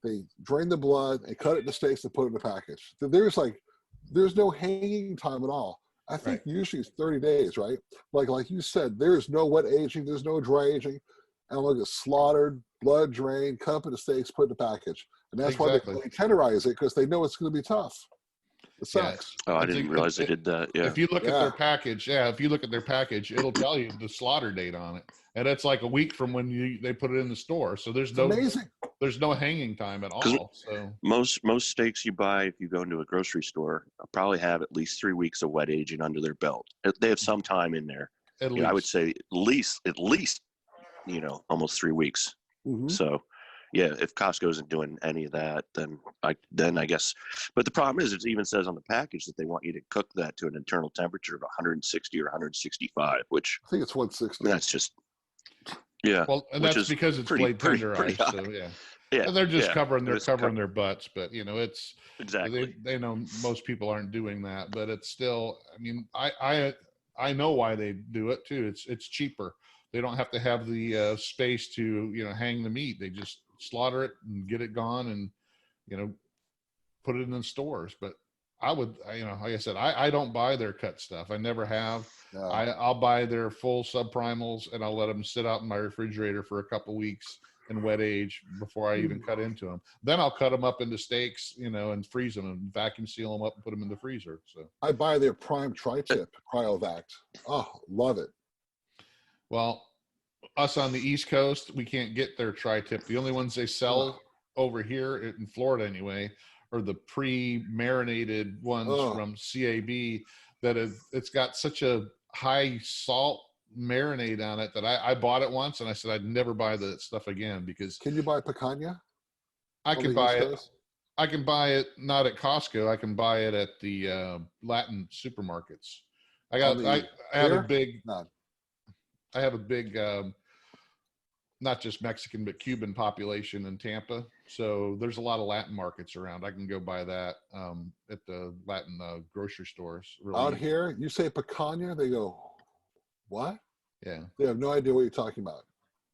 They drain the blood and cut it into steaks and put it in a package. There's no hanging time at all. I think usually it's 30 days, right? Like you said, there's no wet aging, there's no dry aging. And look, it's slaughtered, blood drained, cut up into steaks, put in a package. And that's why they tenderize it, because they know it's going to be tough. It sucks.
Oh, I didn't realize they did that. Yeah.
If you look at their package, it'll tell you the slaughter date on it, and it's like a week from when they put it in the store. So there's no hanging time at all. So
most steaks you buy, if you go into a grocery store, probably have at least 3 weeks of wet aging under their belt. They have some time in there. I would say at least almost 3 weeks. Mm-hmm. So. Yeah, if Costco isn't doing any of that, then I guess. But the problem is, it even says on the package that they want you to cook that to an internal temperature of 160 or 165, which
I think it's 160.
That's just
Well, and that's because it's blade tenderized. So
yeah,
and they're just covering their butts, but it's
exactly.
They know most people aren't doing that, but it's still. I mean, I know why they do it too. It's cheaper. They don't have to have the space to hang the meat. They just slaughter it and get it gone and put it in the stores. But I would like I said, I don't buy their cut stuff. I never have. No. I'll buy their full subprimals and I'll let them sit out in my refrigerator for a couple weeks and wet age before I even cut into them. Then I'll cut them up into steaks and freeze them and vacuum seal them up and put them in the freezer. So
I buy their prime tri-tip cryovac. Oh, love it.
Well, us on the East Coast, we can't get their tri-tip. The only ones they sell over here in Florida anyway are the pre-marinated ones from CAB that it's got such a high salt marinade on it that I bought it once and I said I'd never buy that stuff again because.
Can you buy picanha?
I can buy it. I can buy it not at Costco. I can buy it at the Latin supermarkets. I have a big. I have a big, not just Mexican, but Cuban population in Tampa. So there's a lot of Latin markets around. I can go buy that at the Latin grocery stores. Really
Out here, you say picanha, they go, what?
Yeah.
They have no idea what you're talking about.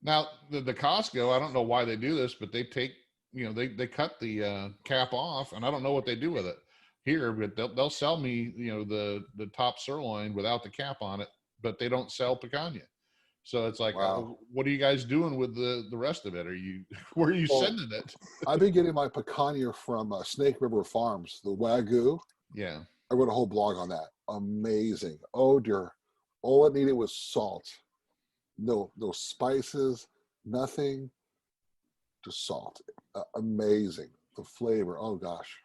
Now, the Costco, I don't know why they do this, but they take, they cut the cap off, and I don't know what they do with it here, but they'll sell me, the top sirloin without the cap on it, but they don't sell picanha. So it's like, wow. What are you guys doing with the rest of it? Where are you sending it?
I've been getting my picanha from Snake River Farms, the Wagyu.
Yeah.
I wrote a whole blog on that. Amazing. Oh dear. All it needed was salt. No spices, nothing, just salt. Amazing. The flavor. Oh gosh.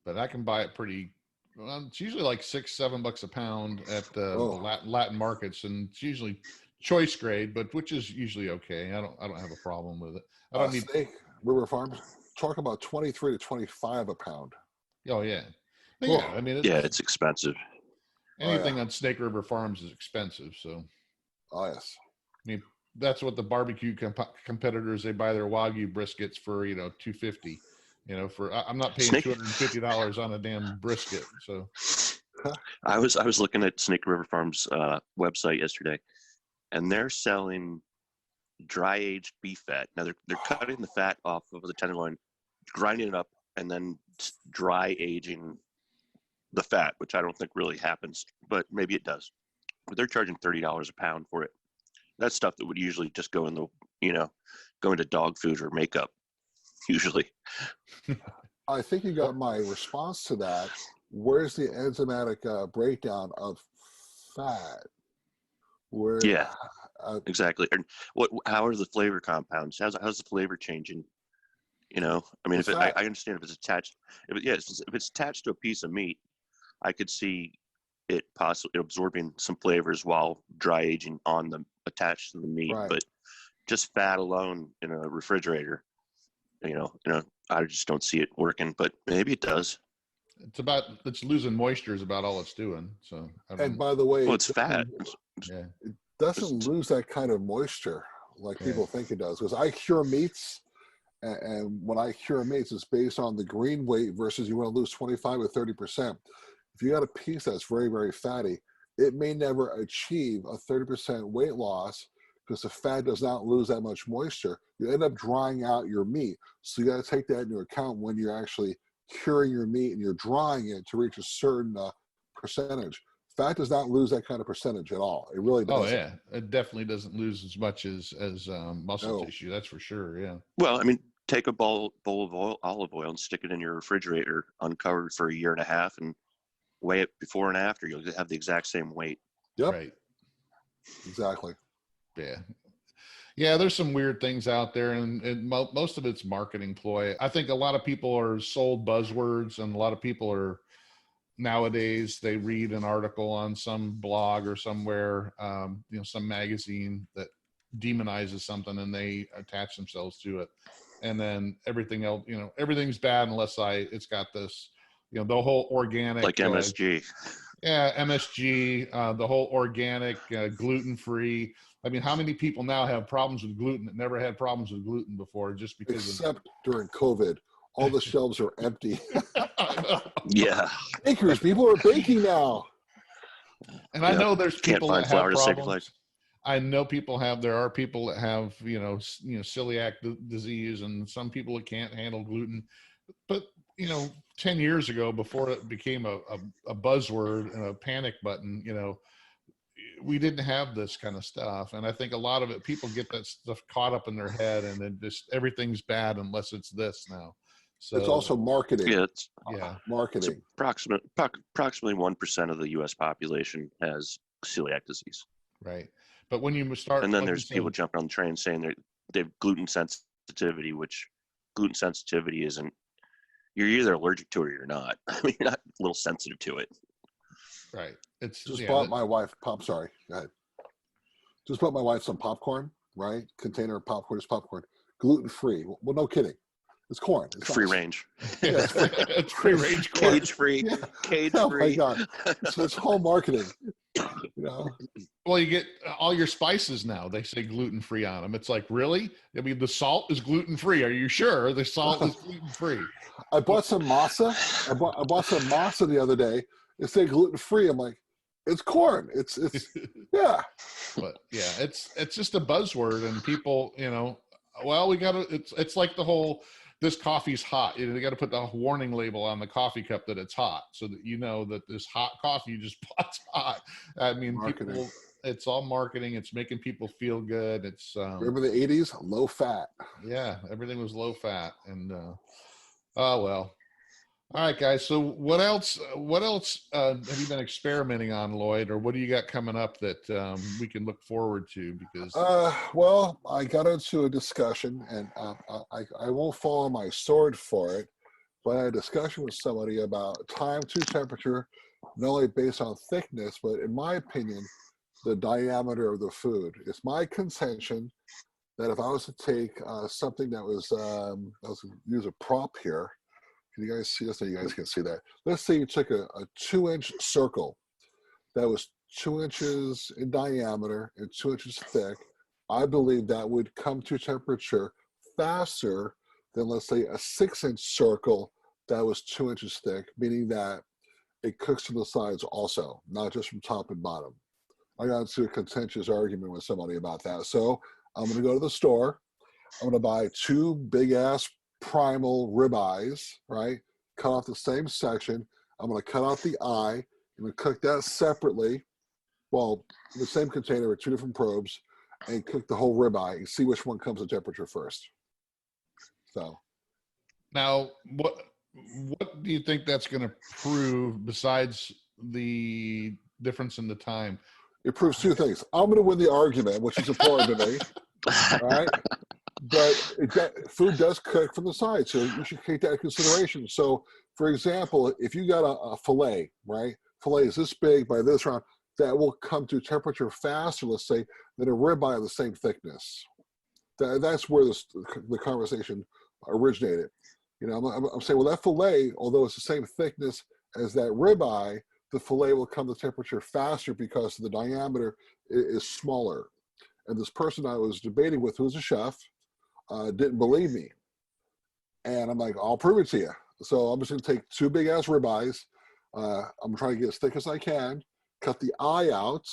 But I can buy it pretty. Well, it's usually like $6-7 a pound at the Latin markets, and it's usually choice grade, but which is usually okay. I don't have a problem with it. I don't need
Snake River Farms. Talk about 23 to 25 a pound.
Oh yeah, yeah. I mean,
it's expensive.
Anything on Snake River Farms is expensive. So,
oh yes.
I mean, that's what the barbecue competitors, they buy their Wagyu briskets for $250. I'm not paying $250 on a damn brisket. So
I was looking at Snake River Farms website yesterday, and they're selling dry aged beef fat. Now they're cutting the fat off of the tenderloin, grinding it up, and then dry aging the fat, which I don't think really happens, but maybe it does. But they're charging $30 a pound for it. That's stuff that would usually just go in go into dog food or makeup. Usually.
I think you got my response to that. Where's the enzymatic breakdown of fat?
Exactly. And how are the flavor compounds? How's the flavor changing? I mean, I understand if it's attached. If it's attached to a piece of meat, I could see it possibly absorbing some flavors while dry aging attached to the meat. Right. But just fat alone in a refrigerator. I just don't see it working, but maybe it does.
It's losing moisture is about all it's doing. So,
by the way,
it's fat.
It doesn't lose that kind of moisture like people think it does. Because I cure meats, and when I cure meats, it's based on the green weight versus you want to lose 25 or 30%. If you got a piece that's very, very fatty, it may never achieve a 30% weight loss because the fat does not lose that much moisture. You end up drying out your meat. So you got to take that into account when you're actually curing your meat and you're drying it to reach a certain percentage. Fat does not lose that kind of percentage at all. It really doesn't.
Oh yeah, it definitely doesn't lose as much as muscle tissue. That's for sure. Yeah.
Well, I mean, take a bowl of olive oil and stick it in your refrigerator uncovered for a year and a half and weigh it before and after. You'll have the exact same weight.
Yep.
Right.
Exactly.
Yeah. Yeah, there's some weird things out there, and most of it's marketing ploy. I think a lot of people are sold buzzwords, and a lot of people are nowadays, they read an article on some blog or somewhere, some magazine that demonizes something, and they attach themselves to it. And then everything else, everything's bad unless it's got this, the whole organic.
Like MSG.
MSG, the whole organic, gluten-free. I mean, how many people now have problems with gluten that never had problems with gluten before just because
Except during COVID. All the shelves are empty.
Yeah.
Bakers, people are baking now.
And I know there's people that have problems. I know there are people that have, celiac disease, and some people that can't handle gluten. But, 10 years ago, before it became a buzzword and a panic button, we didn't have this kind of stuff. And I think a lot of it, people get that stuff caught up in their head, and then just everything's bad unless it's this now. So
it's also marketing.
Yeah,
marketing.
Approximately 1% of the U.S. population has celiac disease.
Right. But when you start,
and then there's people jumping on the train saying they have gluten sensitivity, which gluten sensitivity isn't. You're either allergic to it or you're not. I mean, you're not a little sensitive to it.
Right. It's
just bought my wife Sorry, go ahead. Just bought my wife some popcorn. Right, container of popcorn is popcorn, gluten free. Well, no kidding. It's corn. It's
free range.
Yeah,
it's free range corn.
Cage free. Yeah. Cage free.
Oh my God. So it's all marketing.
Well, you get all your spices now. They say gluten free on them. It's like, really? I mean, the salt is gluten free. Are you sure the salt is gluten free?
I bought some masa. I bought some masa the other day. It said gluten free. I'm like, it's corn. It's yeah.
But yeah, it's just a buzzword, and people, well, we got to. It's like the whole. This coffee's hot. They got to put the warning label on the coffee cup that it's hot, so that you know that this hot coffee you just bought's hot. I mean, marketing. It's all marketing. It's making people feel good. It's
remember the 80s, low fat.
Yeah, everything was low fat, and oh well. All right, guys. So what else have you been experimenting on, Lloyd, or what do you got coming up that we can look forward to? Because
well, I got into a discussion, and I won't fall on my sword for it, but I had a discussion with somebody about time to temperature, not only based on thickness, but in my opinion, the diameter of the food. It's my contention that if I was to take something that was, let's use a prop here. Can you guys see this? So you guys can see that. Let's say you took a 2-inch circle that was 2 inches in diameter and 2 inches thick. I believe that would come to temperature faster than, let's say, a 6-inch circle that was 2 inches thick, meaning that it cooks to the sides also, not just from top and bottom. I got into a contentious argument with somebody about that. So I'm going to go to the store. I'm going to buy 2 big-ass primal ribeyes, right? Cut off the same section. I'm going to cut out the eye. I'm going to cook that separately. Well, in the same container with 2 different probes, and cook the whole ribeye and see which one comes to temperature first. So
now, what do you think that's going to prove besides the difference in the time?
It proves 2 things. I'm going to win the argument, which is important to me. All right. But food does cook from the side, so you should take that into consideration. So, for example, if you got a fillet, right? Fillet is this big by this round, that will come to temperature faster, let's say, than a ribeye of the same thickness. That's where the conversation originated. I'm saying, well, that fillet, although it's the same thickness as that ribeye, the fillet will come to temperature faster because the diameter is smaller. And this person I was debating with, who was a chef, didn't believe me. And I'm like, I'll prove it to you. So I'm just going to take 2 big-ass ribeyes. I'm trying to get as thick as I can, cut the eye out,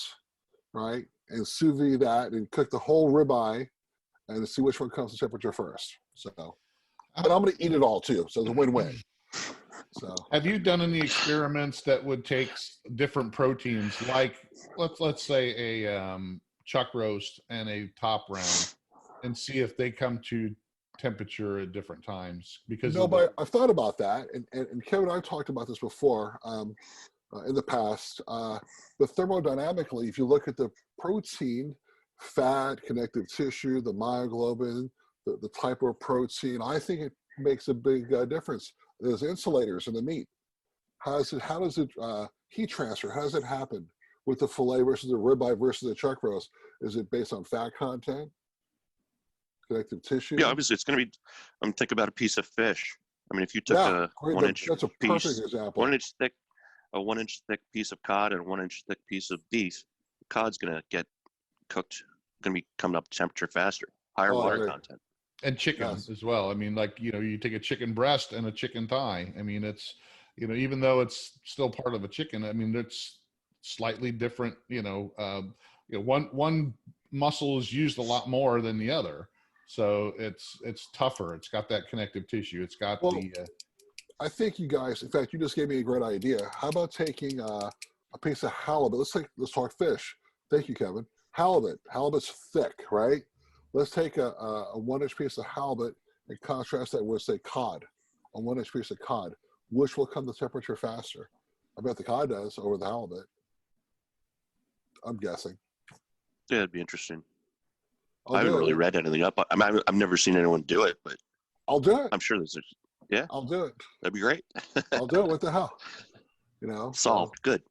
right? and sous vide that and cook the whole ribeye and see which one comes to temperature first. So, but I'm going to eat it all too. So it's a win-win. So
have you done any experiments that would take different proteins, like let's say a chuck roast and a top round, and see if they come to temperature at different times? Because
but I've thought about that, and Kevin and I talked about this before in the past. But thermodynamically, if you look at the protein, fat, connective tissue, the myoglobin, the type of protein, I think it makes a big difference. There's insulators in the meat. How does it heat transfer? How does it happen with the fillet versus the ribeye versus the chuck roast? Is it based on fat content, connective tissue?
Yeah, obviously it's going to be. Think about a piece of fish. I mean, if you took a 1 inch
that's a
piece,
perfect example.
1 inch thick, a 1 inch thick piece of cod and a 1 inch thick piece of beef, the cod's going to get cooked, going to be coming up to temperature faster, higher water content.
And chicken as well. I mean, like, you take a chicken breast and a chicken thigh. I mean, it's, even though it's still part of a chicken, I mean, it's slightly different, one muscle is used a lot more than the other. So it's tougher. It's got that connective tissue. It's got
I think you guys, in fact, you just gave me a great idea. How about taking a piece of halibut? Let's talk fish. Thank you, Kevin. Halibut's thick, right? Let's take a 1 inch piece of halibut and contrast that with, say, cod, a 1 inch piece of cod. Which will come to temperature faster? I bet the cod does over the halibut. I'm guessing.
Yeah, it'd be interesting. I haven't really read anything up. I've never seen anyone do it, but
I'll do it.
I'm sure there's
I'll do it.
That'd be great.
I'll do it. What the hell?
Solved. Good.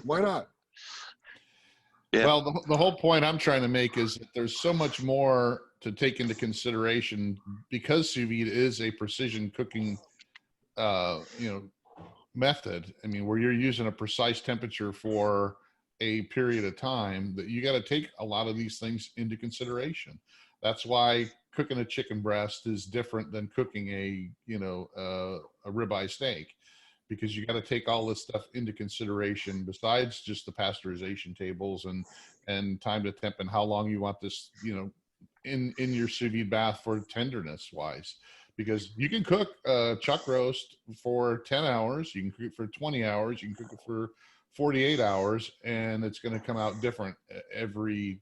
Why not?
Yeah. Well, the whole point I'm trying to make is that there's so much more to take into consideration because sous vide is a precision cooking, method. I mean, where you're using a precise temperature for a period of time, that you got to take a lot of these things into consideration. That's why cooking a chicken breast is different than cooking a ribeye steak, because you got to take all this stuff into consideration besides just the pasteurization tables and time to temp and how long you want this, in your sous vide bath for tenderness wise. Because you can cook a chuck roast for 10 hours, you can cook it for 20 hours, you can cook it for 48 hours, and it's going to come out different every,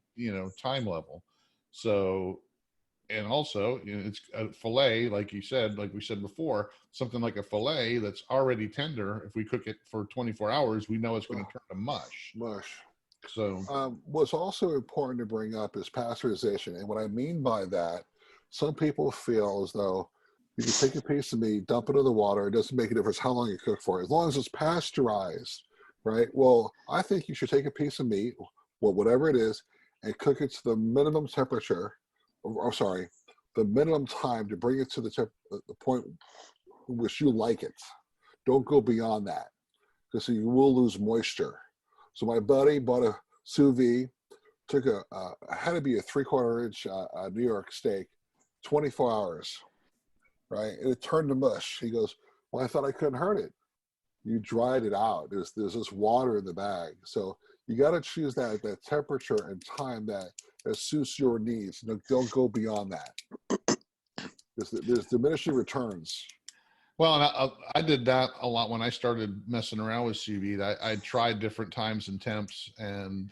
time level. So, and also, it's a fillet, like we said before, something like a fillet that's already tender. If we cook it for 24 hours, we know it's going to turn to mush. So,
what's also important to bring up is pasteurization. And what I mean by that, some people feel as though you can take a piece of meat, dump it in the water. It doesn't make a difference how long you cook for, as long as it's pasteurized, right? Well, I think you should take a piece of meat, whatever it is, and cook it to the minimum temperature. The minimum time to bring it to the point in which you like it. Don't go beyond that, because you will lose moisture. So my buddy bought a sous vide, took had to be a 3/4 inch New York steak, 24 hours, right? And it turned to mush. He goes, well, I thought I couldn't hurt it. You dried it out. There's this water in the bag. So you got to choose that temperature and time that suits your needs. Don't go beyond that. There's diminishing returns.
Well, and I did that a lot when I started messing around with sous vide. I tried different times and temps, and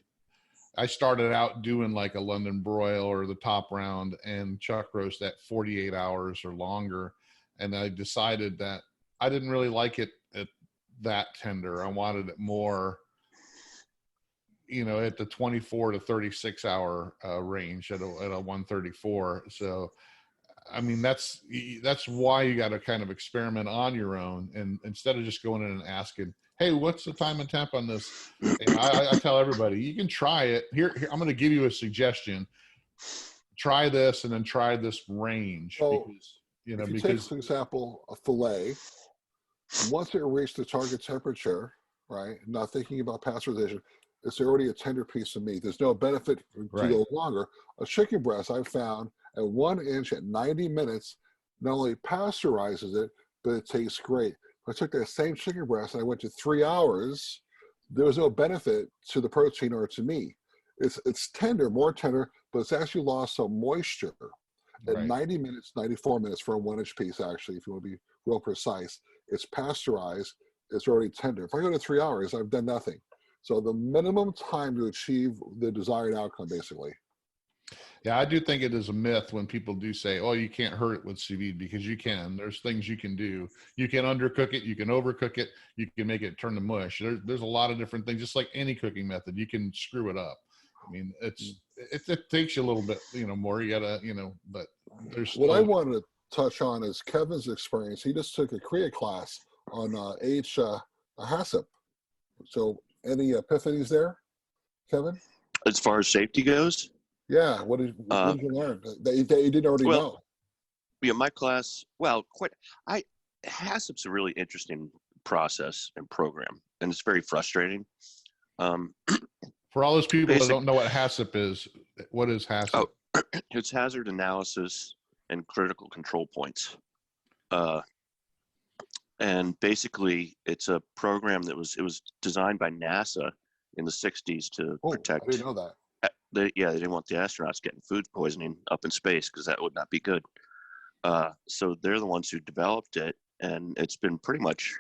I started out doing like a London broil or the top round and chuck roast at 48 hours or longer. And I decided that I didn't really like it at that tender. I wanted it more, at the 24 to 36 hour range at a 134. So, I mean, that's why you got to kind of experiment on your own, and instead of just going in and asking, hey, what's the time and temp on this? I tell everybody, you can try it. Here, I'm going to give you a suggestion. Try this, and then try this range.
So take, for example, a fillet. Once it reached the target temperature, right? Not thinking about pasteurization, it's already a tender piece of meat. There's no benefit to go longer. A chicken breast, I've found, at 1 inch at 90 minutes, not only pasteurizes it, but it tastes great. If I took that same chicken breast and I went to 3 hours, there was no benefit to the protein or to me. it's tender, more tender, but it's actually lost some moisture. At 90 minutes, 94 minutes for a 1-inch piece, actually, if you want to be real precise. It's pasteurized. It's already tender. If I go to 3 hours, I've done nothing. So the minimum time to achieve the desired outcome, basically.
Yeah, I do think it is a myth when people do say, "Oh, you can't hurt it with sous vide," because you can. There's things you can do. You can undercook it. You can overcook it. You can make it turn to mush. There's a lot of different things. Just like any cooking method, you can screw it up. I mean, it takes you a little bit, more. You gotta, but there's
what I want to touch on is Kevin's experience. He just took a Korea class on HACCP. So any epiphanies there, Kevin?
As far as safety goes?
Yeah, what did you learn that you didn't already know?
Yeah, my class, HACCP's a really interesting process and program, and it's very frustrating.
For all those people that don't know what HACCP is, what is HACCP?
Oh, it's hazard analysis and critical control points. And basically, it's a program it was designed by NASA in the 60s to protect.
I didn't know that.
They didn't want the astronauts getting food poisoning up in space because that would not be good. So they're the ones who developed it, and it's been pretty much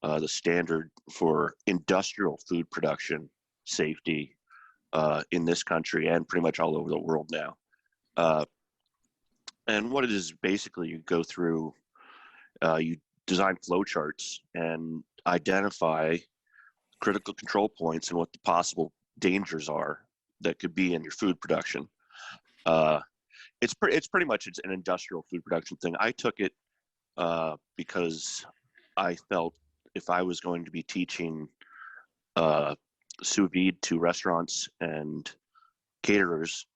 the standard for industrial food production safety in this country and pretty much all over the world now. And what it is basically, you go through, you design flowcharts and identify critical control points and what the possible dangers are that could be in your food production. It's pretty much an industrial food production thing. I took it because I felt if I was going to be teaching sous vide to restaurants and caterers,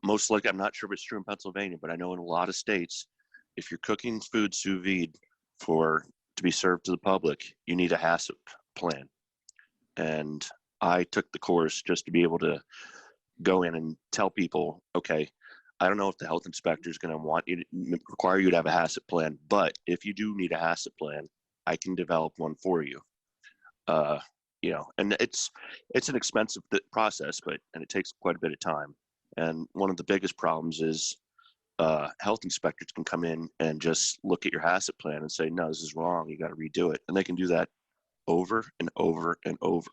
most likely, I'm not sure if it's true in Pennsylvania, but I know in a lot of states, if you're cooking food sous vide to be served to the public, you need a HACCP plan. And I took the course just to be able to go in and tell people, okay, I don't know if the health inspector is going to require you to have a HACCP plan, but if you do need a HACCP plan, I can develop one for you. And it's an expensive process, and it takes quite a bit of time. And one of the biggest problems is health inspectors can come in and just look at your HACCP plan and say, no, this is wrong. You got to redo it. And they can do that over and over and over.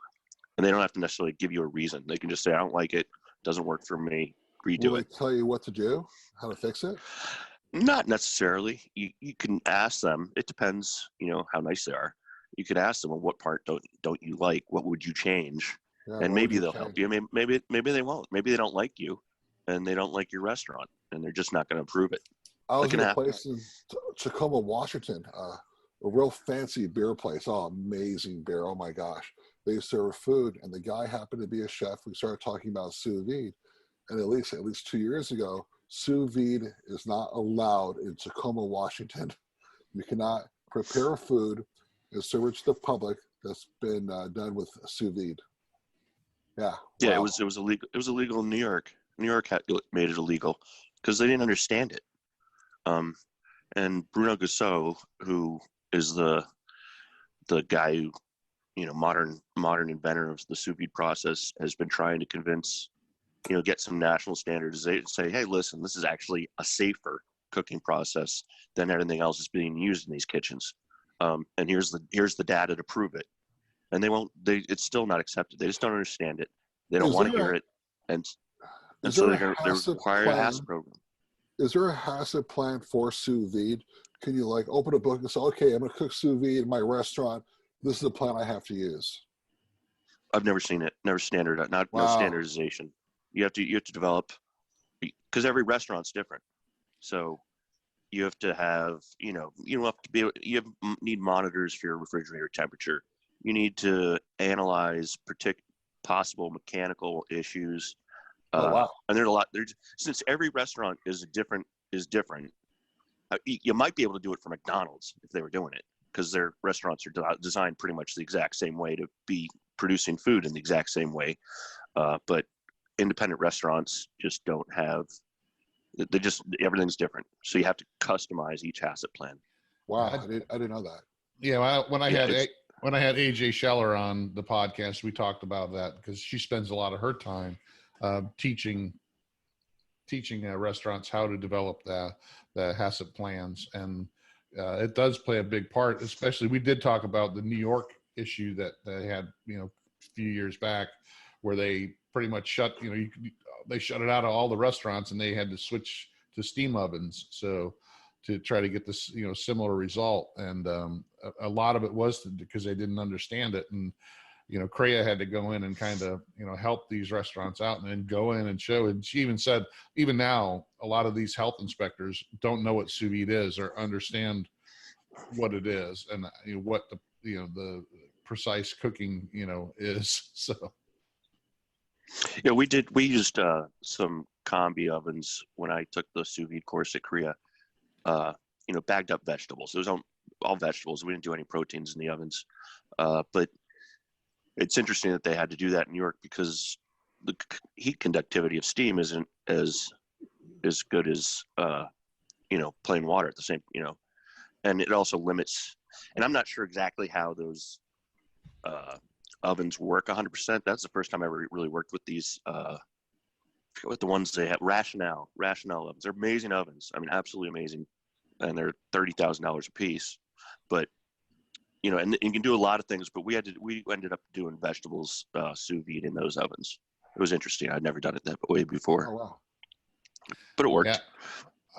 And they don't have to necessarily give you a reason. They can just say, I don't like it. Doesn't work for me. Redo it.
Will they tell you what to do? How to fix it?
Not necessarily. You can ask them. It depends, how nice they are. You could ask them, well, what part don't you like? What would you change?
Yeah,
and maybe they'll help you. Maybe they won't. Maybe they don't like you and they don't like your restaurant and they're just not going to approve it.
I was in a place in Tacoma, Washington, a real fancy beer place. Oh, amazing beer. Oh my gosh. They serve food, and the guy happened to be a chef. We started talking about sous vide, and at least 2 years ago, sous vide is not allowed in Tacoma, Washington. You cannot prepare food and serve it to the public that's been done with sous vide. Yeah.
Yeah,
wow.
It was illegal. It was illegal in New York. New York made it illegal because they didn't understand it. And Bruno Gussot, who is the guy who, modern inventor of the sous vide process, has been trying to convince, get some national standards. They say, hey, listen, this is actually a safer cooking process than everything else is being used in these kitchens. And here's the data to prove it. And it's still not accepted. They just don't understand it. They don't want to hear it. And so they require a HACCP program.
Is there a HACCP plan for sous vide? Can you open a book and say, okay, I'm going to cook sous vide in my restaurant. This is the plan I have to use.
I've never seen it. Never no standardization. You have to develop, because every restaurant's different. So you have to have, you need monitors for your refrigerator temperature. You need to analyze possible mechanical issues. And there's a lot. Since every restaurant is different. You might be able to do it for McDonald's if they were doing it, because their restaurants are designed pretty much the exact same way to be producing food in the exact same way. But independent restaurants just don't have. Everything's different, so you have to customize each HACCP plan.
Wow, I didn't know that.
Yeah, when I when I had AJ Scheller on the podcast, we talked about that because she spends a lot of her time teaching restaurants how to develop the HACCP plans, and it does play a big part. Especially, we did talk about the New York issue that they had, a few years back, where they pretty much shut, they shut it out of all the restaurants, and they had to switch to steam ovens. So to try to get this, similar result. And a lot of it was because they didn't understand it. And, CREA had to go in and kind of, help these restaurants out and then go in and show. And she even said, even now, a lot of these health inspectors don't know what sous vide is or understand what it is and what the precise cooking, is. So.
Yeah, we used some combi ovens when I took the sous vide course at CREA. Bagged up vegetables. It was all vegetables. We didn't do any proteins in the ovens. But it's interesting that they had to do that in New York because the heat conductivity of steam isn't as good as, plain water at the same, and it also limits, and I'm not sure exactly how those ovens work 100%. That's the first time I ever really worked with these, I forget what the ones they have, Rationale ovens. They're amazing ovens. I mean, absolutely amazing. And they're $30,000 a piece, but and you can do a lot of things, but we ended up doing vegetables sous vide in those ovens. It was interesting. I'd never done it that way before.
Oh, wow.
But it worked.
Yeah.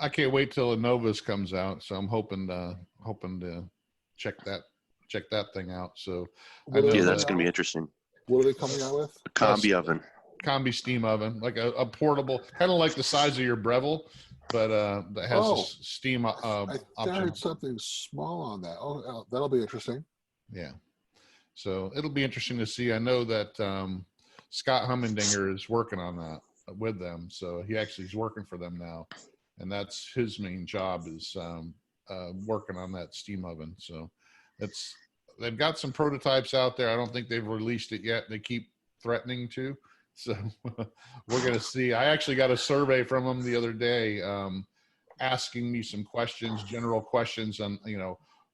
I can't wait till Novus comes out. So I'm hoping to check that thing out. So
yeah, that's going to be interesting.
What are they coming out with?
A combi oven.
Combi steam oven, like a portable, kind of like the size of your Breville, but that has a steam option.
I heard something small on that. Oh, that'll be interesting.
Yeah. So it'll be interesting to see. I know that Scott Hummendinger is working on that with them. So he actually is working for them now. And that's his main job is working on that steam oven. So they've got some prototypes out there. I don't think they've released it yet. They keep threatening to. So we're going to see. I actually got a survey from them the other day asking me some questions, general questions on,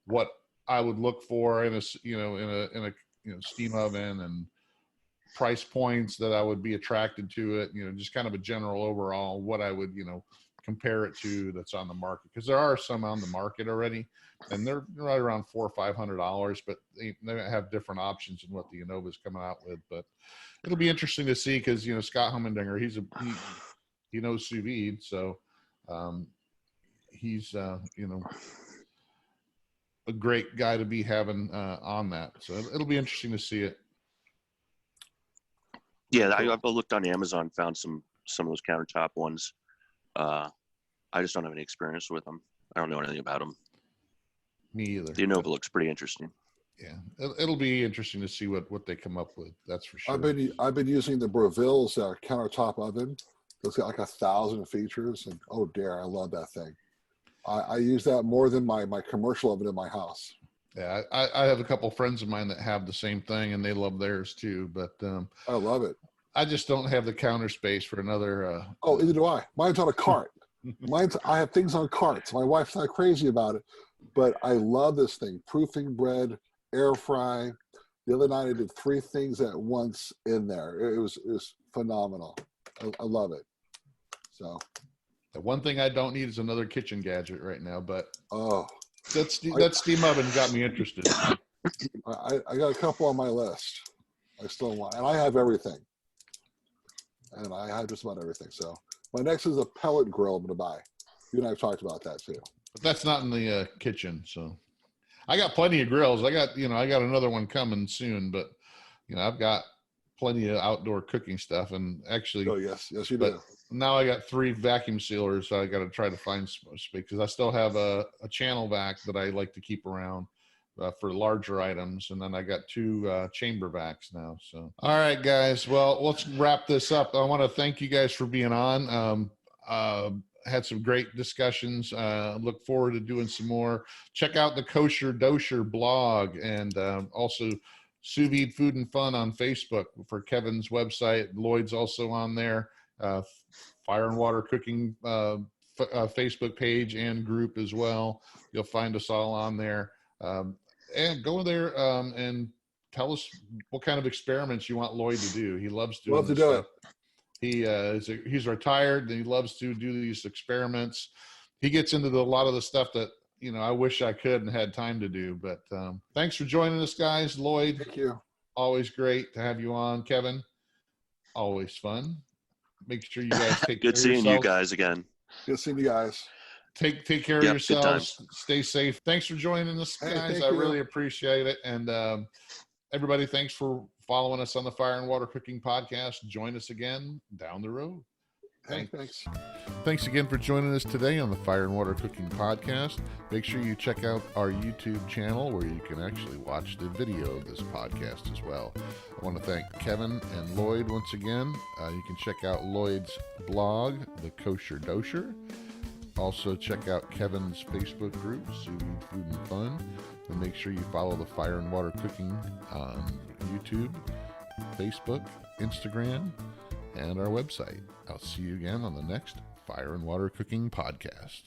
what I would look for in a steam oven and price points that I would be attracted to it, just kind of a general overall, what I would, compare it to that's on the market. Because there are some on the market already, and they're right around $400 or $500, but they have different options in what the Innova's coming out with. But it'll be interesting to see because, Scott Hummendinger, he knows sous vide. So he's, a great guy to be having on that. So it'll be interesting to see it.
Yeah, I've looked on Amazon, found some of those countertop ones. I just don't have any experience with them. I don't know anything about them.
Me either.
The Innova looks pretty interesting.
Yeah, it'll be interesting to see what they come up with. That's for sure.
I've been using the Breville's countertop oven. It's got like 1,000 features, and oh dear, I love that thing. I use that more than my commercial oven in my house.
Yeah, I have a couple friends of mine that have the same thing, and they love theirs too. But
I love it.
I just don't have the counter space for another.
Oh, neither do I. Mine's on a cart. I have things on carts. My wife's not crazy about it, but I love this thing. Proofing bread, air fry. The other night I did 3 things at once in there. It was phenomenal. I love it. So.
The one thing I don't need is another kitchen gadget right now, but that steam oven got me interested.
I got a couple on my list. I still want, and I have everything. And I have just about everything. So my next is a pellet grill I'm going to buy. You and I have talked about that too.
But that's not in the kitchen. So I got plenty of grills. I got another one coming soon, but I've got plenty of outdoor cooking stuff. And actually,
oh yes, you do.
Now I got 3 vacuum sealers. So I got to try to find space because I still have a channel vac that I like to keep around. For larger items, and then I got 2 chamber vacs now. So, all right, guys. Well, let's wrap this up. I want to thank you guys for being on. Had some great discussions. Look forward to doing some more. Check out the Kosher Dosher blog and also Sous Vide Food and Fun on Facebook for Kevin's website. Lloyd's also on there. Fire and Water Cooking Facebook page and group as well. You'll find us all on there. and go there and tell us what kind of experiments you want Lloyd to do. He loves doing
Love to
this
do
stuff. He's retired and he loves to do these experiments. He gets into a lot of the stuff that, I wish I could and had time to do. But thanks for joining us, guys. Lloyd,
Thank you.
always great to have you on. Kevin, always fun. Make sure you guys take care
Good seeing
of
you
yourselves.
guys again.
Good seeing you guys.
Take care of
Yep, good
yourselves.
times.
Stay safe. Thanks for joining us,
Hey,
guys.
thank
I
you.
really appreciate it. And everybody, thanks for following us on the Fire and Water Cooking Podcast. Join us again down the road.
Hey, thanks.
Thanks again for joining us today on the Fire and Water Cooking Podcast. Make sure you check out our YouTube channel where you can actually watch the video of this podcast as well. I want to thank Kevin and Lloyd once again. You can check out Lloyd's blog, The Kosher Dosher. Also check out Kevin's Facebook group, Sous Vide Food and Fun. And make sure you follow the Fire and Water Cooking on YouTube, Facebook, Instagram, and our website. I'll see you again on the next Fire and Water Cooking Podcast.